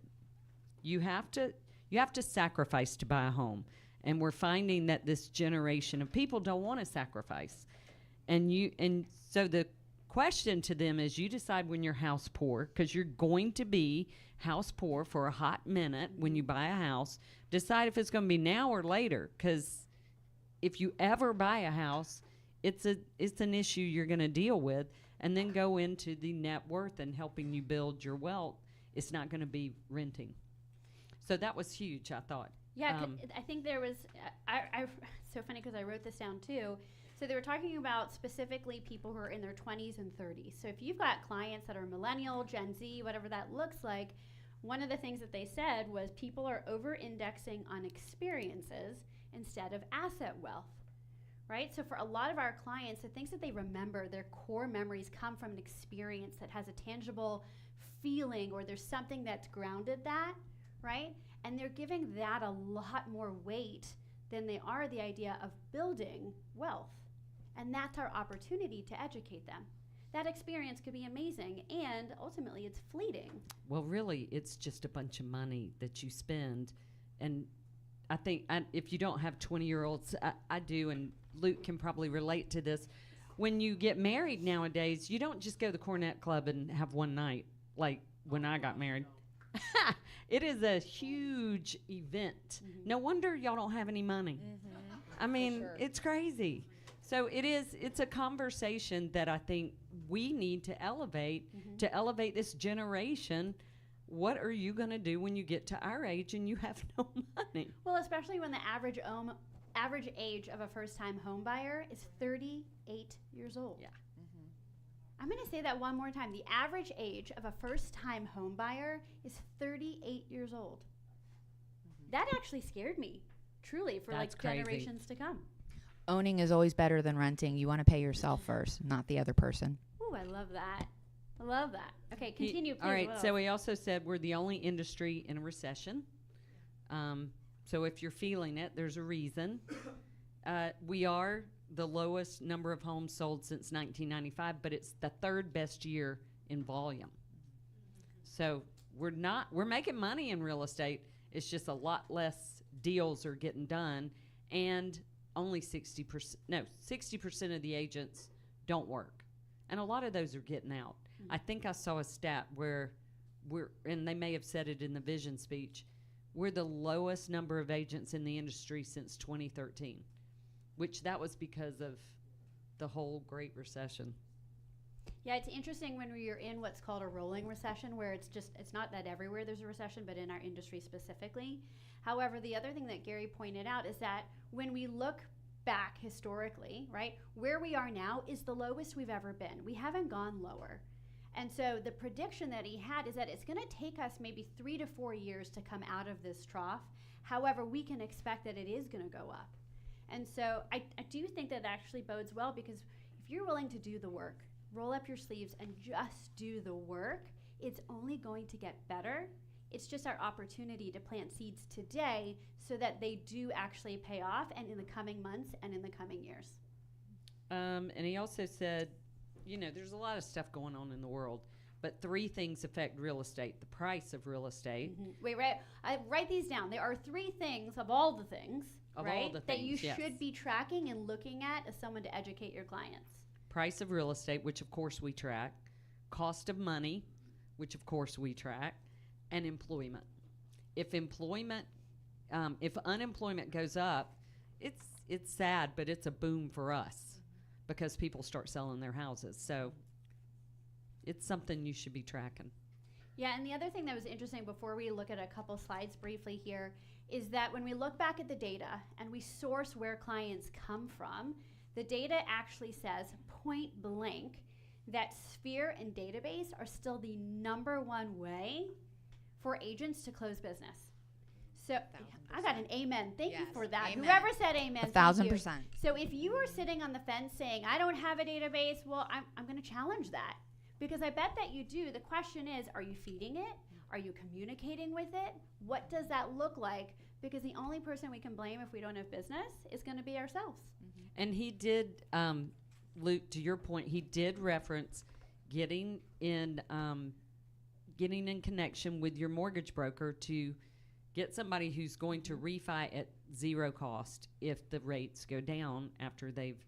V: you have to sacrifice to buy a home. And we're finding that this generation of people don't want to sacrifice. And so the question to them is, you decide when you're house poor, because you're going to be house poor for a hot minute when you buy a house. Decide if it's going to be now or later, because if you ever buy a house, it's an issue you're going to deal with, and then go into the net worth and helping you build your wealth. It's not going to be renting. So that was huge, I thought.
A: Yeah, I think there was, so funny because I wrote this down too. So they were talking about specifically people who are in their 20s and 30s. So if you've got clients that are millennial, Gen Z, whatever that looks like, one of the things that they said was people are over-indexing on experiences instead of asset wealth, right? So for a lot of our clients, the things that they remember, their core memories come from an experience that has a tangible feeling or there's something that's grounded that, right? And they're giving that a lot more weight than they are the idea of building wealth. And that's our opportunity to educate them. That experience could be amazing, and ultimately it's fleeting.
V: Well, really, it's just a bunch of money that you spend. And I think if you don't have 20-year-olds, I do, and Luke can probably relate to this. When you get married nowadays, you don't just go to the Cornet Club and have one night like when I got married. It is a huge event. No wonder y'all don't have any money. I mean, it's crazy. So it's a conversation that I think we need to elevate this generation. What are you going to do when you get to our age and you have no money?
A: Well, especially when the average age of a first-time home buyer is 38 years old.
V: Yeah.
A: I'm going to say that one more time. The average age of a first-time home buyer is 38 years old. That actually scared me, truly, for
E: That's crazy.
A: generations to come.
E: Owning is always better than renting. You want to pay yourself first, not the other person.
A: Ooh, I love that. I love that. Okay, continue, please.
V: All right,
A: What
V: so
A: else?
V: we also said we're the only industry in a recession. So if you're feeling it, there's a reason. We are the lowest number of homes sold since 1995, but it's the third best year in volume. So we're making money in real estate. It's just a lot less deals are getting done, and only 60% of the agents don't work. And a lot of those are getting out. I think I saw a stat where and they may have said it in the vision speech, we're the lowest number of agents in the industry since 2013, which that was because of the whole Great Recession.
A: Yeah, it's interesting when we are in what's called a rolling recession, where it's not that everywhere there's a recession, but in our industry specifically. However, the other thing that Gary pointed out is that when we look back historically, right, where we are now is the lowest we've ever been. We haven't gone lower. And so the prediction that he had is that it's going to take us maybe 3 to 4 years to come out of this trough. However, we can expect that it is going to go up. And so I do think that actually bodes well, because if you're willing to do the work, roll up your sleeves and just do the work, it's only going to get better. It's just our opportunity to plant seeds today so that they do actually pay off, and in the coming months and in the coming years.
V: And he also said, there's a lot of stuff going on in the world, but 3 things affect real estate: the price of real estate.
A: Wait, I write these down. There are 3 things of all the things,
V: Of
A: right,
V: all the
A: that you
V: things, yes.
A: should be tracking and looking at as someone to educate your clients.
V: Price of real estate, which of course we track, cost of money, which of course we track, and employment. If unemployment goes up, it's sad, but it's a boom for us because people start selling their houses. So it's something you should be tracking.
A: Yeah, and the other thing that was interesting before we look at a couple slides briefly here is that when we look back at the data and we source where clients come from, the data actually says point blank that Sphere and Database are still the #1 way for agents to close business. So I got an amen. Thank you for that.
E: Amen.
A: Whoever said amen,
E: 1,000%.
A: thank you. So if you are sitting on the fence saying, I don't have a database, well, I'm going to challenge that, because I bet that you do. The question is, are you feeding it? Are you communicating with it? What does that look like? Because the only person we can blame if we don't have business is going to be ourselves.
V: And he did, Luke, to your point, he did reference getting in connection with your mortgage broker to get somebody who's going to refi at 0 cost if the rates go down after they've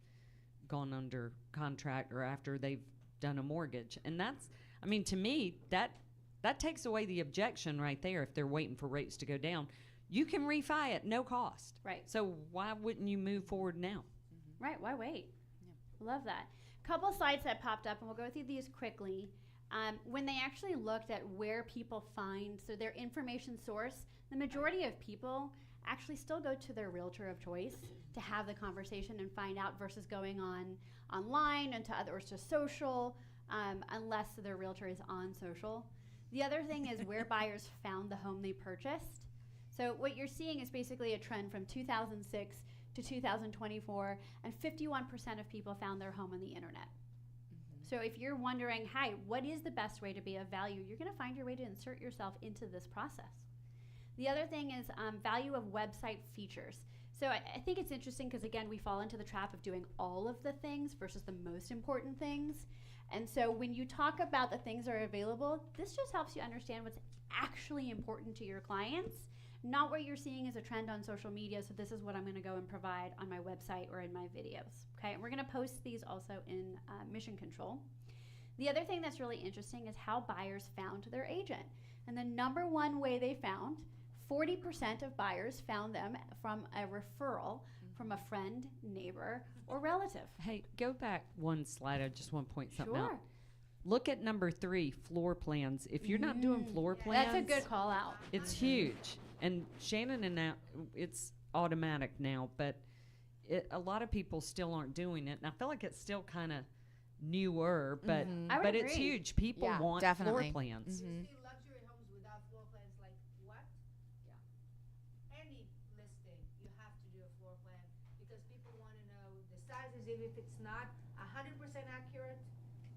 V: gone under contract or after they've done a mortgage. And that's, to me, that takes away the objection right there. If they're waiting for rates to go down, you can refi at no cost.
A: Right.
V: So why wouldn't you move forward now?
A: Right, why wait? Love that. Couple slides that popped up, and we'll go through these quickly. When they actually looked at where people find, so their information source, the majority of people actually still go to their realtor of choice to have the conversation and find out, versus going online and to social, unless their realtor is on social. The other thing is where buyers found the home they purchased. So what you're seeing is basically a trend from 2006 to 2024, and 51% of people found their home on the internet. So if you're wondering, hi, what is the best way to be of value, you're going to find your way to insert yourself into this process. The other thing is value of website features. So I think it's interesting because, again, we fall into the trap of doing all of the things versus the most important things. And so when you talk about the things that are available, this just helps you understand what's actually important to your clients, not what you're seeing as a trend on social media. So this is what I'm going to go and provide on my website or in my videos. Okay, and we're going to post these also in Mission Control. The other thing that's really interesting is how buyers found their agent. And the number one way they found, 40% of buyers found them from a referral from a friend, neighbor, or relative.
V: Hey, go back one slide. I just want to point something out.
A: Sure.
V: Look at number 3, floor plans. If you're not doing floor plans,
A: That's a good call out.
V: it's huge. And Shannon and now it's automatic now, but a lot of people still aren't doing it. And I feel like it's still kind of newer, but
A: I would
V: but it's
A: agree.
V: huge. People
E: Yeah,
V: want
E: definitely.
V: floor plans.
I: Luxury homes without floor plans, like what? Yeah. Any listing, you have to do a floor plan because people want to know the sizes, even if it's not 100% accurate,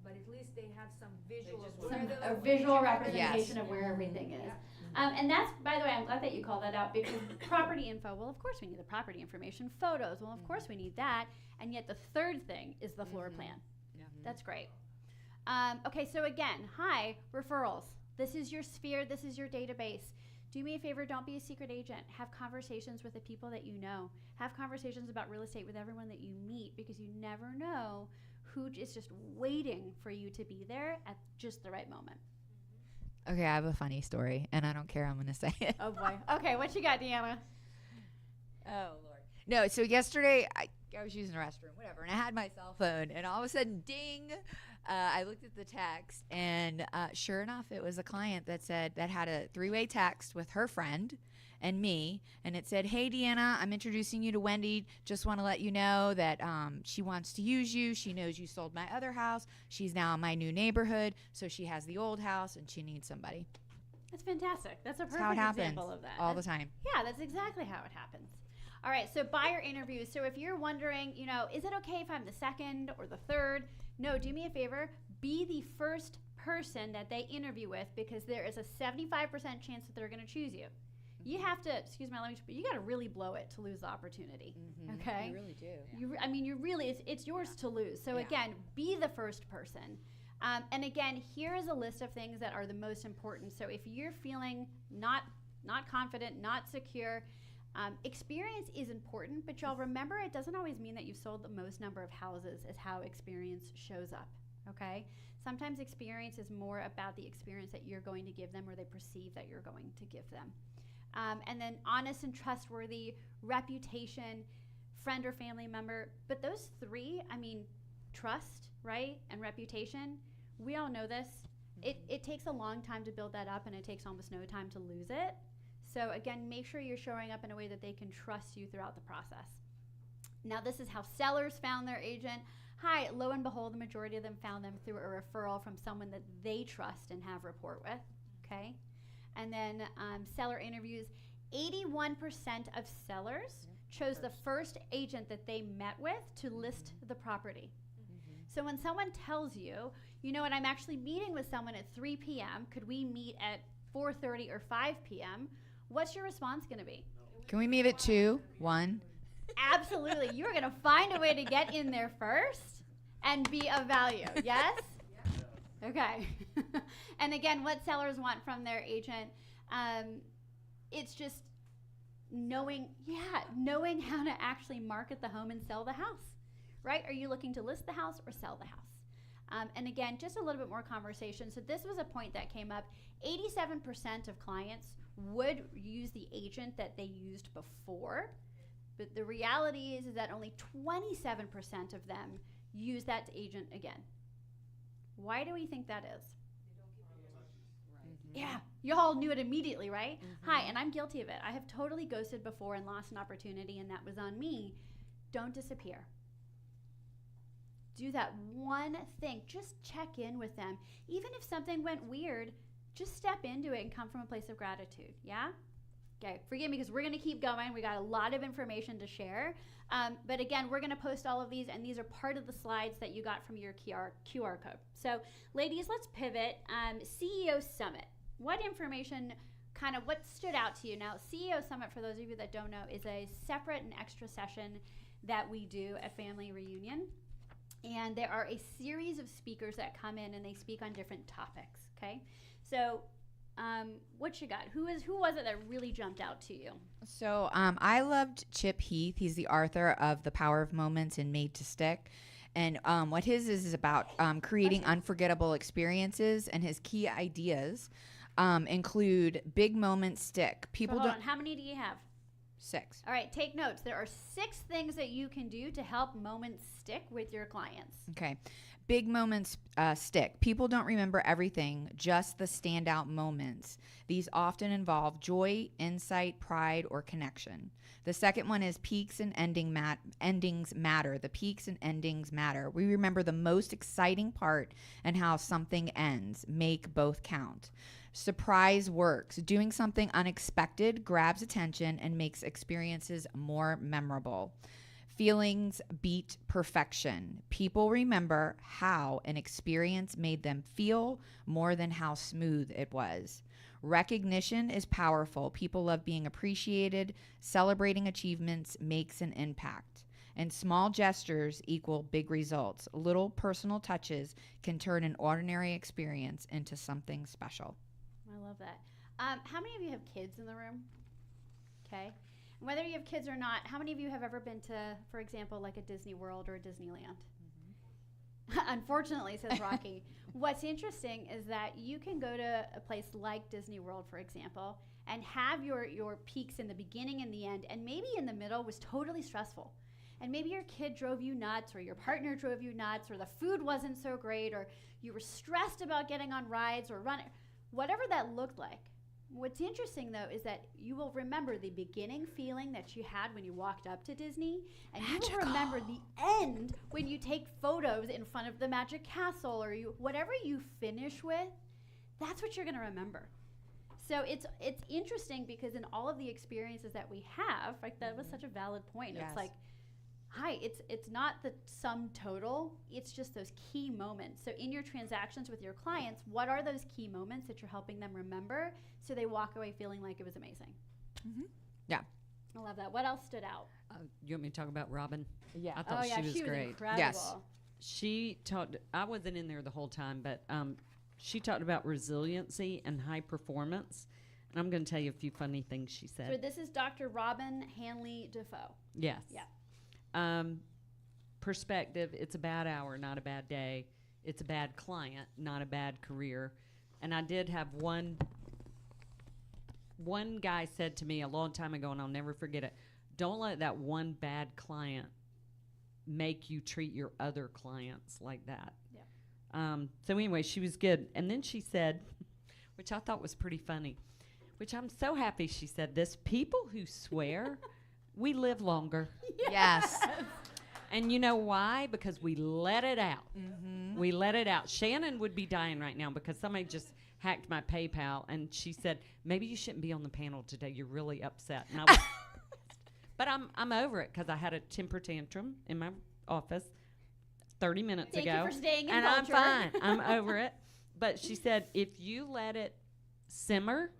I: but at least they have some visual of where the
A: A
I: location
A: visual
I: is.
A: representation of where everything is. And that's, by the way, I'm glad that you called that out because property info, well, of course we need the property information. Photos, well, of course we need that. And yet the third thing is the floor plan. That's great. Okay, so again, hi, referrals. This is your sphere. This is your database. Do me a favor, don't be a secret agent. Have conversations with the people that you know. Have conversations about real estate with everyone that you meet because you never know who is just waiting for you to be there at just the right moment.
E: Okay, I have a funny story, and I don't care. I'm going to say it.
A: Oh, boy. Okay, what you got, Deanna?
E: Oh, Lord. No, so yesterday, I was using the restroom, whatever, and I had my cell phone, and all of a sudden, ding, I looked at the text, and sure enough, it was a client that had a 3-way text with her friend and me, and it said, hey, Deanna, I'm introducing you to Wendy. Just want to let you know that she wants to use you. She knows you sold my other house. She's now in my new neighborhood, so she has the old house, and she needs somebody.
A: That's fantastic. That's a
E: That's how it
A: perfect
E: happens
A: example of that.
E: all the
A: That's-
E: time.
A: Yeah, that's exactly how it happens. All right, so buyer interviews. So if you're wondering, is it okay if I'm the second or the third? No, do me a favor. Be the first person that they interview with because there is a 75% chance that they're going to choose you. You have to, excuse my language, but you got to really blow it to lose the opportunity. Okay?
E: You really do.
A: You really, it's yours to lose. So again, be the first person. And again, here is a list of things that are the most important. So if you're feeling not confident, not secure, experience is important, but y'all remember it doesn't always mean that you've sold the most number of houses as how experience shows up, okay? Sometimes experience is more about the experience that you're going to give them or they perceive that you're going to give them. And then honest and trustworthy, reputation, friend or family member. But those three, trust, right, and reputation, we all know this. It takes a long time to build that up, and it takes almost no time to lose it. So again, make sure you're showing up in a way that they can trust you throughout the process. Now, this is how sellers found their agent. Hi, lo and behold, the majority of them found them through a referral from someone that they trust and have rapport with, okay? And then seller interviews. 81% of sellers chose the first agent that they met with to list the property. So when someone tells you, you know what, I'm actually meeting with someone at 3 p.m., could we meet at 4:30 or 5 p.m., what's your response going to be?
E: Can we meet at 2, 1?
A: Absolutely. You're going to find a way to get in there first and be of value. Yes? Okay. And again, what sellers want from their agent, it's just knowing how to actually market the home and sell the house, right? Are you looking to list the house or sell the house? And again, just a little bit more conversation. So this was a point that came up. 87% of clients would use the agent that they used before, but the reality is that only 27% of them use that agent again. Why do we think that is? Yeah, y'all knew it immediately, right? Hi, and I'm guilty of it. I have totally ghosted before and lost an opportunity, and that was on me. Don't disappear. Do that one thing. Just check in with them. Even if something went weird, just step into it and come from a place of gratitude, yeah? Okay, forgive me because we're going to keep going. We got a lot of information to share. But again, we're going to post all of these, and these are part of the slides that you got from your QR code. So, ladies, let's pivot. CEO Summit. What information, what stood out to you? Now, CEO Summit, for those of you that don't know, is a separate and extra session that we do at Family Reunion. And there are a series of speakers that come in, and they speak on different topics, okay? So, what you got? Who was it that really jumped out to you?
E: So I loved Chip Heath. He's the author of The Power of Moments and Made to Stick. And what his is about creating unforgettable experiences, and his key ideas include big moments stick. People
A: hold
E: don't.
A: on. How many do you have?
E: 6.
A: All right, take notes. There are 6 things that you can do to help moments stick with your clients.
E: Okay. Big moments stick. People don't remember everything, just the standout moments. These often involve joy, insight, pride, or connection. The second one is peaks and endings matter. The peaks and endings matter. We remember the most exciting part and how something ends. Make both count. Surprise works. Doing something unexpected grabs attention and makes experiences more memorable. Feelings beat perfection. People remember how an experience made them feel more than how smooth it was. Recognition is powerful. People love being appreciated. Celebrating achievements makes an impact. And small gestures equal big results. Little personal touches can turn an ordinary experience into something special.
A: I love that. How many of you have kids in the room? Okay. Whether you have kids or not, how many of you have ever been to, for example, like a Disney World or a Disneyland? Mm-hmm. Unfortunately, says Rocky. What's interesting is that you can go to a place like Disney World, for example, and have your peaks in the beginning and the end, and maybe in the middle was totally stressful. And maybe your kid drove you nuts, or your partner drove you nuts, or the food wasn't so great, or you were stressed about getting on rides or running, whatever that looked like. What's interesting, though, is that you will remember the beginning feeling that you had when you walked up to Disney, and you will remember the end when you take photos in front of the Magic Castle, or whatever you finish with, that's what you're going to remember. So it's interesting because in all of the experiences that we have, like that was such a valid point.
E: Yes.
A: It's like, hi, it's not the sum total, it's just those key moments. So in your transactions with your clients, what are those key moments that you're helping them remember so they walk away feeling like it was amazing?
E: Mm-hmm. Yeah.
A: I love that. What else stood out?
V: You want me to talk about Robin?
E: Yeah.
V: I thought she was great.
A: Incredible.
E: Yes.
V: She talked, I wasn't in there the whole time, but she talked about resiliency and high performance. And I'm going to tell you a few funny things she said.
A: So this is Dr. Robin Hanley Defoe.
V: Yes.
A: Yeah.
V: Perspective, it's a bad hour, not a bad day. It's a bad client, not a bad career. And I did have one guy said to me a long time ago, and I'll never forget it, don't let that one bad client make you treat your other clients like that.
A: Yeah.
V: So anyway, she was good. And then she said, which I thought was pretty funny, which I'm so happy she said this, people who swear, we live longer.
E: Yes.
V: And you know why? Because we let it out.
E: Mm-hmm.
V: We let it out. Shannon would be dying right now because somebody just hacked my PayPal, and she said, maybe you shouldn't be on the panel today. You're really upset. And I was but I'm over it because I had a temper tantrum in my office 30 minutes
A: Thank
V: ago.
A: you for staying in
V: and
A: culture.
V: I'm fine. I'm over it. But she said, if you let it simmer,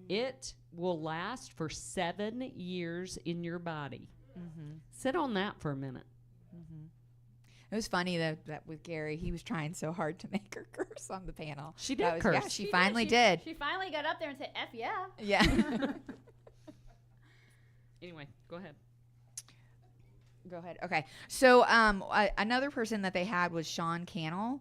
V: it will last for 7 years in your body.
E: Mm-hmm.
V: Sit on that for a minute.
E: Mm-hmm. It was funny that with Gary, he was trying so hard to make her curse on the panel.
V: She did
E: That was-
V: curse.
E: Yeah, she finally did.
A: She finally got up there and said, F yeah.
E: Yeah.
V: Anyway, go ahead.
E: Go ahead. Okay. So another person that they had was Sean Cannell.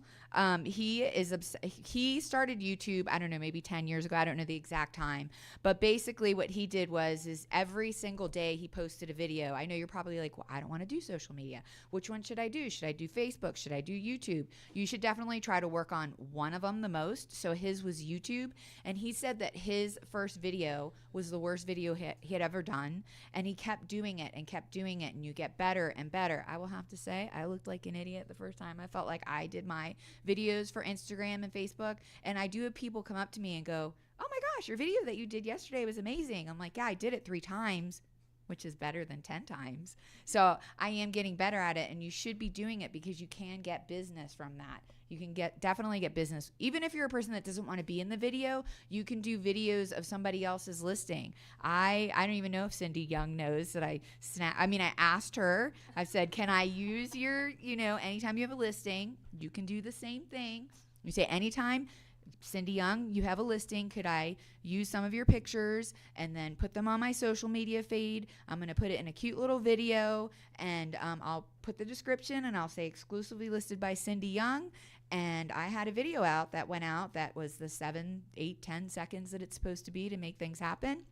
E: He started YouTube, I don't know, maybe 10 years ago. I don't know the exact time. But basically what he did is every single day he posted a video. I know you're probably like, well, I don't want to do social media. Which one should I do? Should I do Facebook? Should I do YouTube? You should definitely try to work on one of them the most. So his was YouTube. And he said that his first video was the worst video he had ever done. And he kept doing it and kept doing it. And you get better and better. I will have to say, I looked like an idiot the first time. I felt like I did my videos for Instagram and Facebook, and I do have people come up to me and go, oh my gosh, your video that you did yesterday was amazing. I'm like, yeah, I did it 3 times, which is better than 10 times. So I am getting better at it, and you should be doing it because you can get business from that. You can definitely get business. Even if you're a person that doesn't want to be in the video, you can do videos of somebody else's listing. I don't even know if Cindy Young knows that I asked her. I said, can I use your, anytime you have a listing, you can do the same thing. You say, anytime, Cindy Young, you have a listing. Could I use some of your pictures and then put them on my social media feed? I'm going to put it in a cute little video, and I'll put the description, and I'll say exclusively listed by Cindy Young. And I had a video out that went out that was the 7, 8, 10 seconds that it's supposed to be to make things happen.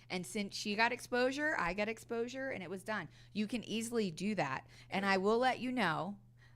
E: And since she got exposure, I got exposure, and it was done. You can easily do that. And I will let you know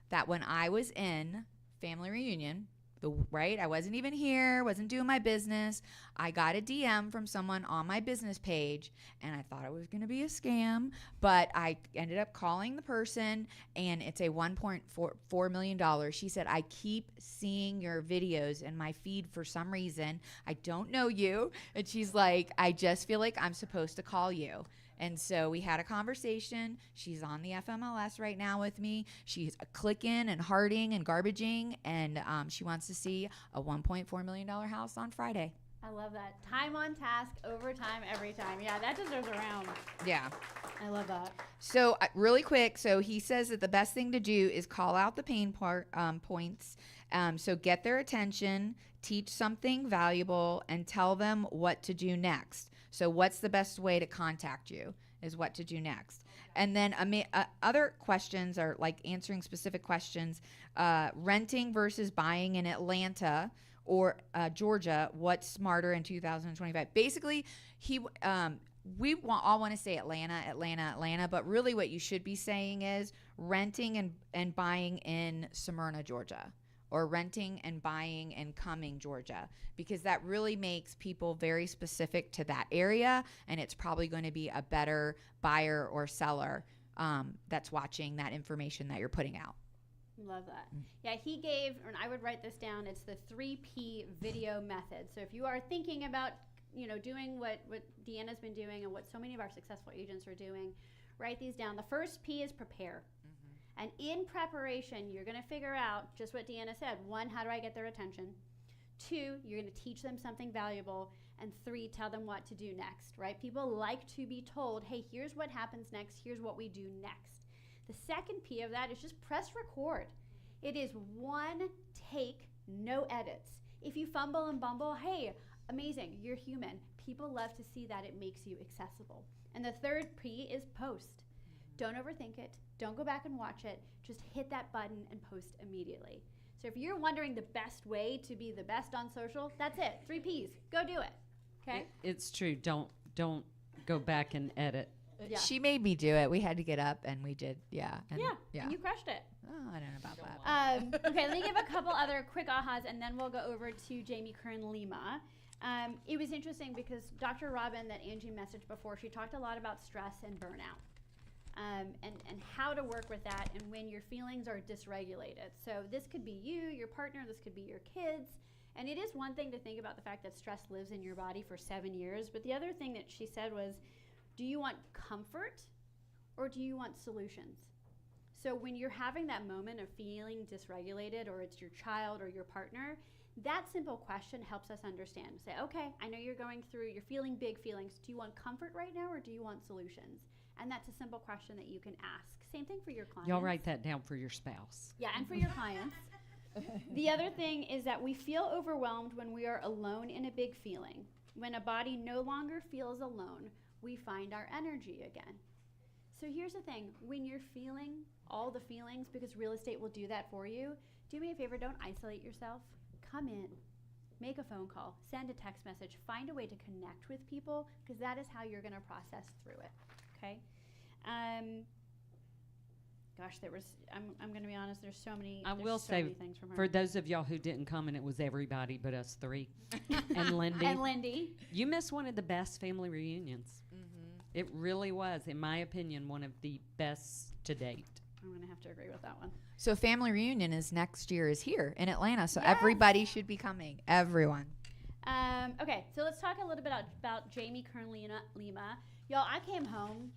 E: that when I was in family reunion, I wasn't even here, wasn't doing my business. I got a DM from someone on my business page, and I thought it was going to be a scam, but I ended up calling the person, and it's a $1.4 million. She said, I keep seeing your videos in my feed for some reason. I don't know you. And she's like, I just feel like I'm supposed to call you. And so we had a conversation. She's on the FMLS right now with me. She's clicking and hearting and garbaging, and she wants to see a $1.4 million house on Friday.
A: I love that. Time on task, overtime, every time. Yeah, that deserves a round.
E: Yeah.
A: I love that.
E: So really quick, so he says that the best thing to do is call out the pain points. So get their attention, teach something valuable, and tell them what to do next. So what's the best way to contact you is what to do next. And then other questions are like answering specific questions. Renting versus buying in Atlanta or Georgia, what's smarter in 2025? Basically, we all want to say Atlanta, but really what you should be saying is renting and buying in Smyrna, Georgia, or renting and buying in Cumming, Georgia, because that really makes people very specific to that area, and it's probably going to be a better buyer or seller that's watching that information that you're putting out.
A: Love that. Yeah, he gave, and I would write this down, it's the 3P video method. So if you are thinking about, doing what Deanna's been doing and what so many of our successful agents are doing, write these down. The first P is prepare. And in preparation, you're going to figure out just what Deanna said. 1, how do I get their attention? 2, you're going to teach them something valuable. And 3, tell them what to do next, right? People like to be told, hey, here's what happens next. Here's what we do next. The second P of that is just press record. It is 1 take, no edits. If you fumble and bumble, hey, amazing, you're human. People love to see that. It makes you accessible. And the third P is post. Don't overthink it. Don't go back and watch it. Just hit that button and post immediately. So if you're wondering the best way to be the best on social, that's it. 3 Ps. Go do it. Okay?
V: It's true. Don't go back and edit.
A: Yeah.
E: She made me do it. We had to get up, and we did. Yeah. And
A: And you crushed it.
E: Oh, I don't know about that.
A: Okay, let me give a couple other quick ahas, and then we'll go over to Jamie Kern Lima. It was interesting because Dr. Robin, that Angie messaged before, she talked a lot about stress and burnout. And how to work with that and when your feelings are dysregulated. So this could be you, your partner, this could be your kids. And it is one thing to think about the fact that stress lives in your body for 7 years, but the other thing that she said was, do you want comfort or do you want solutions? So when you're having that moment of feeling dysregulated, or it's your child or your partner, that simple question helps us understand. Say, okay, I know you're feeling big feelings. Do you want comfort right now or do you want solutions? And that's a simple question that you can ask. Same thing for your clients.
V: Y'all write that down for your spouse.
A: Yeah, and for your clients. The other thing is that we feel overwhelmed when we are alone in a big feeling. When a body no longer feels alone, we find our energy again. So here's the thing. When you're feeling all the feelings, because real estate will do that for you, do me a favor, don't isolate yourself. Come in. Make a phone call. Send a text message. Find a way to connect with people, because that is how you're going to process through it. Okay. Gosh, I'm going to be honest, there's so many.
V: I will
A: so
V: say,
A: many things from her.
V: for those of y'all who didn't come, and it was everybody but us 3, and Lindy.
A: And Lindy.
V: You missed one of the best family reunions. It really was, in my opinion, one of the best to date.
A: I'm going to have to agree with that one.
E: So family reunion is next year is here in Atlanta. So everybody should be coming. Everyone.
A: Okay, so let's talk a little bit about Jamie Kern Lima. Y'all, I came home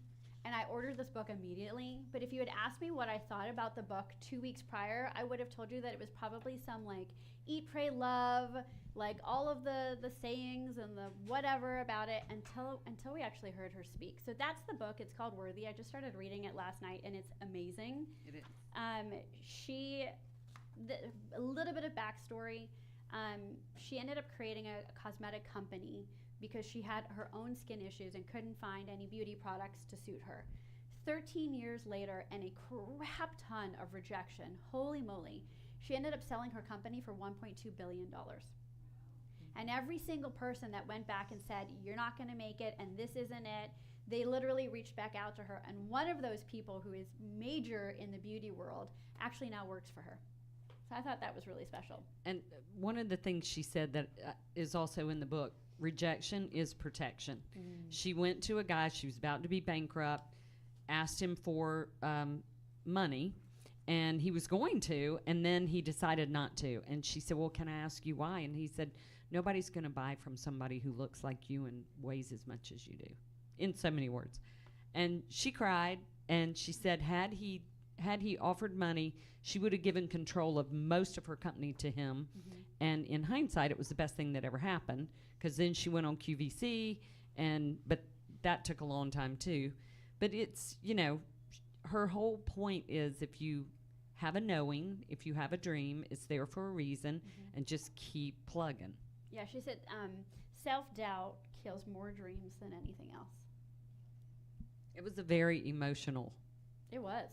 A: and I ordered this book immediately, but if you had asked me what I thought about the book 2 weeks prior, I would have told you that it was probably some like eat, pray, love, like all of the sayings and the whatever about it until we actually heard her speak. So that's the book. It's called Worthy. I just started reading it last night and it's amazing.
V: It is.
A: A little bit of backstory. She ended up creating a cosmetic company because she had her own skin issues and couldn't find any beauty products to suit her. 13 years later and a crap ton of rejection, holy moly, she ended up selling her company for $1.2 billion. And every single person that went back and said, you're not going to make it and this isn't it, they literally reached back out to her. And one of those people who is major in the beauty world actually now works for her. So I thought that was really special.
V: And one of the things she said that is also in the book, rejection is protection. She went to a guy, she was about to be bankrupt, asked him for money, and he was going to, and then he decided not to. And she said, well, can I ask you why? And he said, nobody's going to buy from somebody who looks like you and weighs as much as you do, in so many words. And she cried, and she said, had he offered money, she would have given control of most of her company to him. And in hindsight, it was the best thing that ever happened, because then she went on QVC, but that took a long time too. But it's, her whole point is if you have a knowing, if you have a dream, it's there for a reason, and just keep plugging.
A: Yeah, she said self-doubt kills more dreams than anything else.
V: It was a very emotional.
A: It was.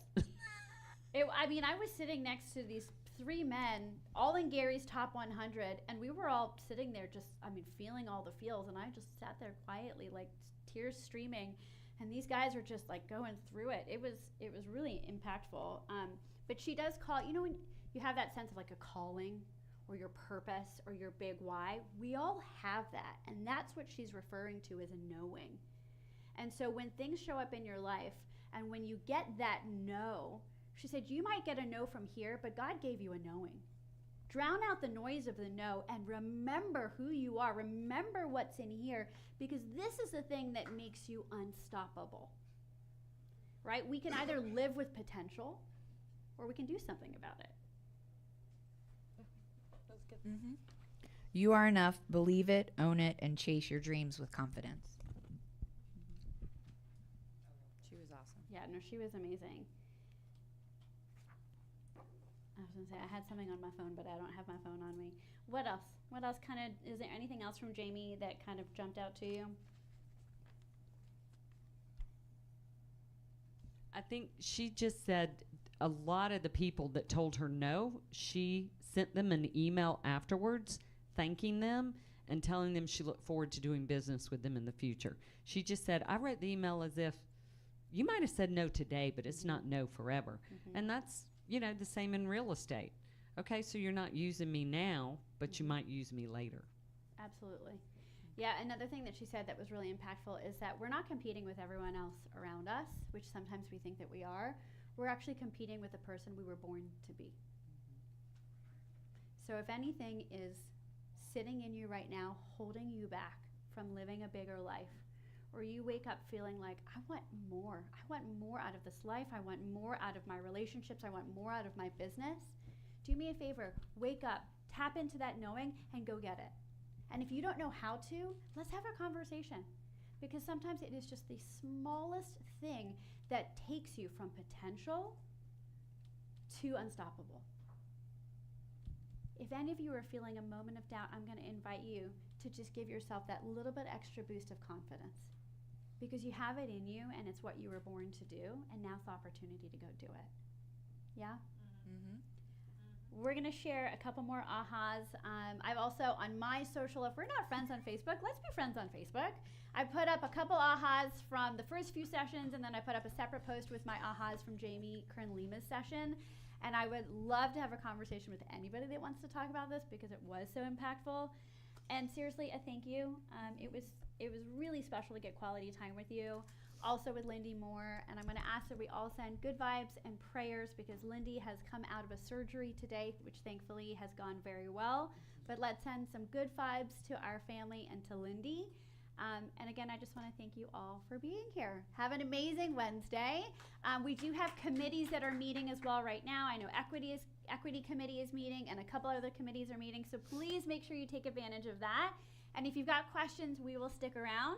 A: I was sitting next to these 3 men, all in Gary's top 100, and we were all sitting there just, feeling all the feels, and I just sat there quietly, like tears streaming, and these guys are just like going through it. It was really impactful. But she does call, when you have that sense of like a calling or your purpose or your big why, we all have that, and that's what she's referring to as a knowing. And so when things show up in your life, and when you get that no, she said, you might get a no from here, but God gave you a knowing. Drown out the noise of the no and remember who you are. Remember what's in here, because this is the thing that makes you unstoppable. Right? We can either live with potential or we can do something about it.
E: You are enough. Believe it, own it, and chase your dreams with confidence.
A: She was awesome. Yeah, no, she was amazing. I was going to say, I had something on my phone, but I don't have my phone on me. What else? Is there anything else from Jamie that kind of jumped out to you?
V: I think she just said a lot of the people that told her no, she sent them an email afterwards thanking them and telling them she looked forward to doing business with them in the future. She just said, I read the email as if you might have said no today, but it's not no forever. And that's, the same in real estate. Okay, so you're not using me now, but you might use me later.
A: Absolutely. Yeah, another thing that she said that was really impactful is that we're not competing with everyone else around us, which sometimes we think that we are. We're actually competing with the person we were born to be. So if anything is sitting in you right now, holding you back from living a bigger life, or you wake up feeling like, I want more. I want more out of this life. I want more out of my relationships. I want more out of my business. Do me a favor. Wake up. Tap into that knowing and go get it. And if you don't know how to, let's have a conversation. Because sometimes it is just the smallest thing that takes you from potential to unstoppable. If any of you are feeling a moment of doubt, I'm going to invite you to just give yourself that little bit extra boost of confidence. Because you have it in you, and it's what you were born to do, and now's the opportunity to go do it. Yeah? We're going to share a couple more ahas. I've also, on my social, if we're not friends on Facebook, let's be friends on Facebook. I put up a couple ahas from the first few sessions, and then I put up a separate post with my ahas from Jamie Kern Lima's session. And I would love to have a conversation with anybody that wants to talk about this, because it was so impactful. And seriously, a thank you. It was really special to get quality time with you. Also with Lindy Moore, and I'm going to ask that we all send good vibes and prayers, because Lindy has come out of a surgery today, which thankfully has gone very well. but let's send some good vibes to our family and to Lindy. And again, I just want to thank you all for being here. Have an amazing Wednesday. We do have committees that are meeting as well right now. I know Equity Committee is meeting, and a couple other committees are meeting, so please make sure you take advantage of that. And if you've got questions, we will stick around.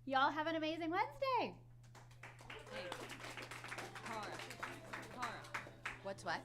A: Y'all have an amazing Wednesday.
E: What's what?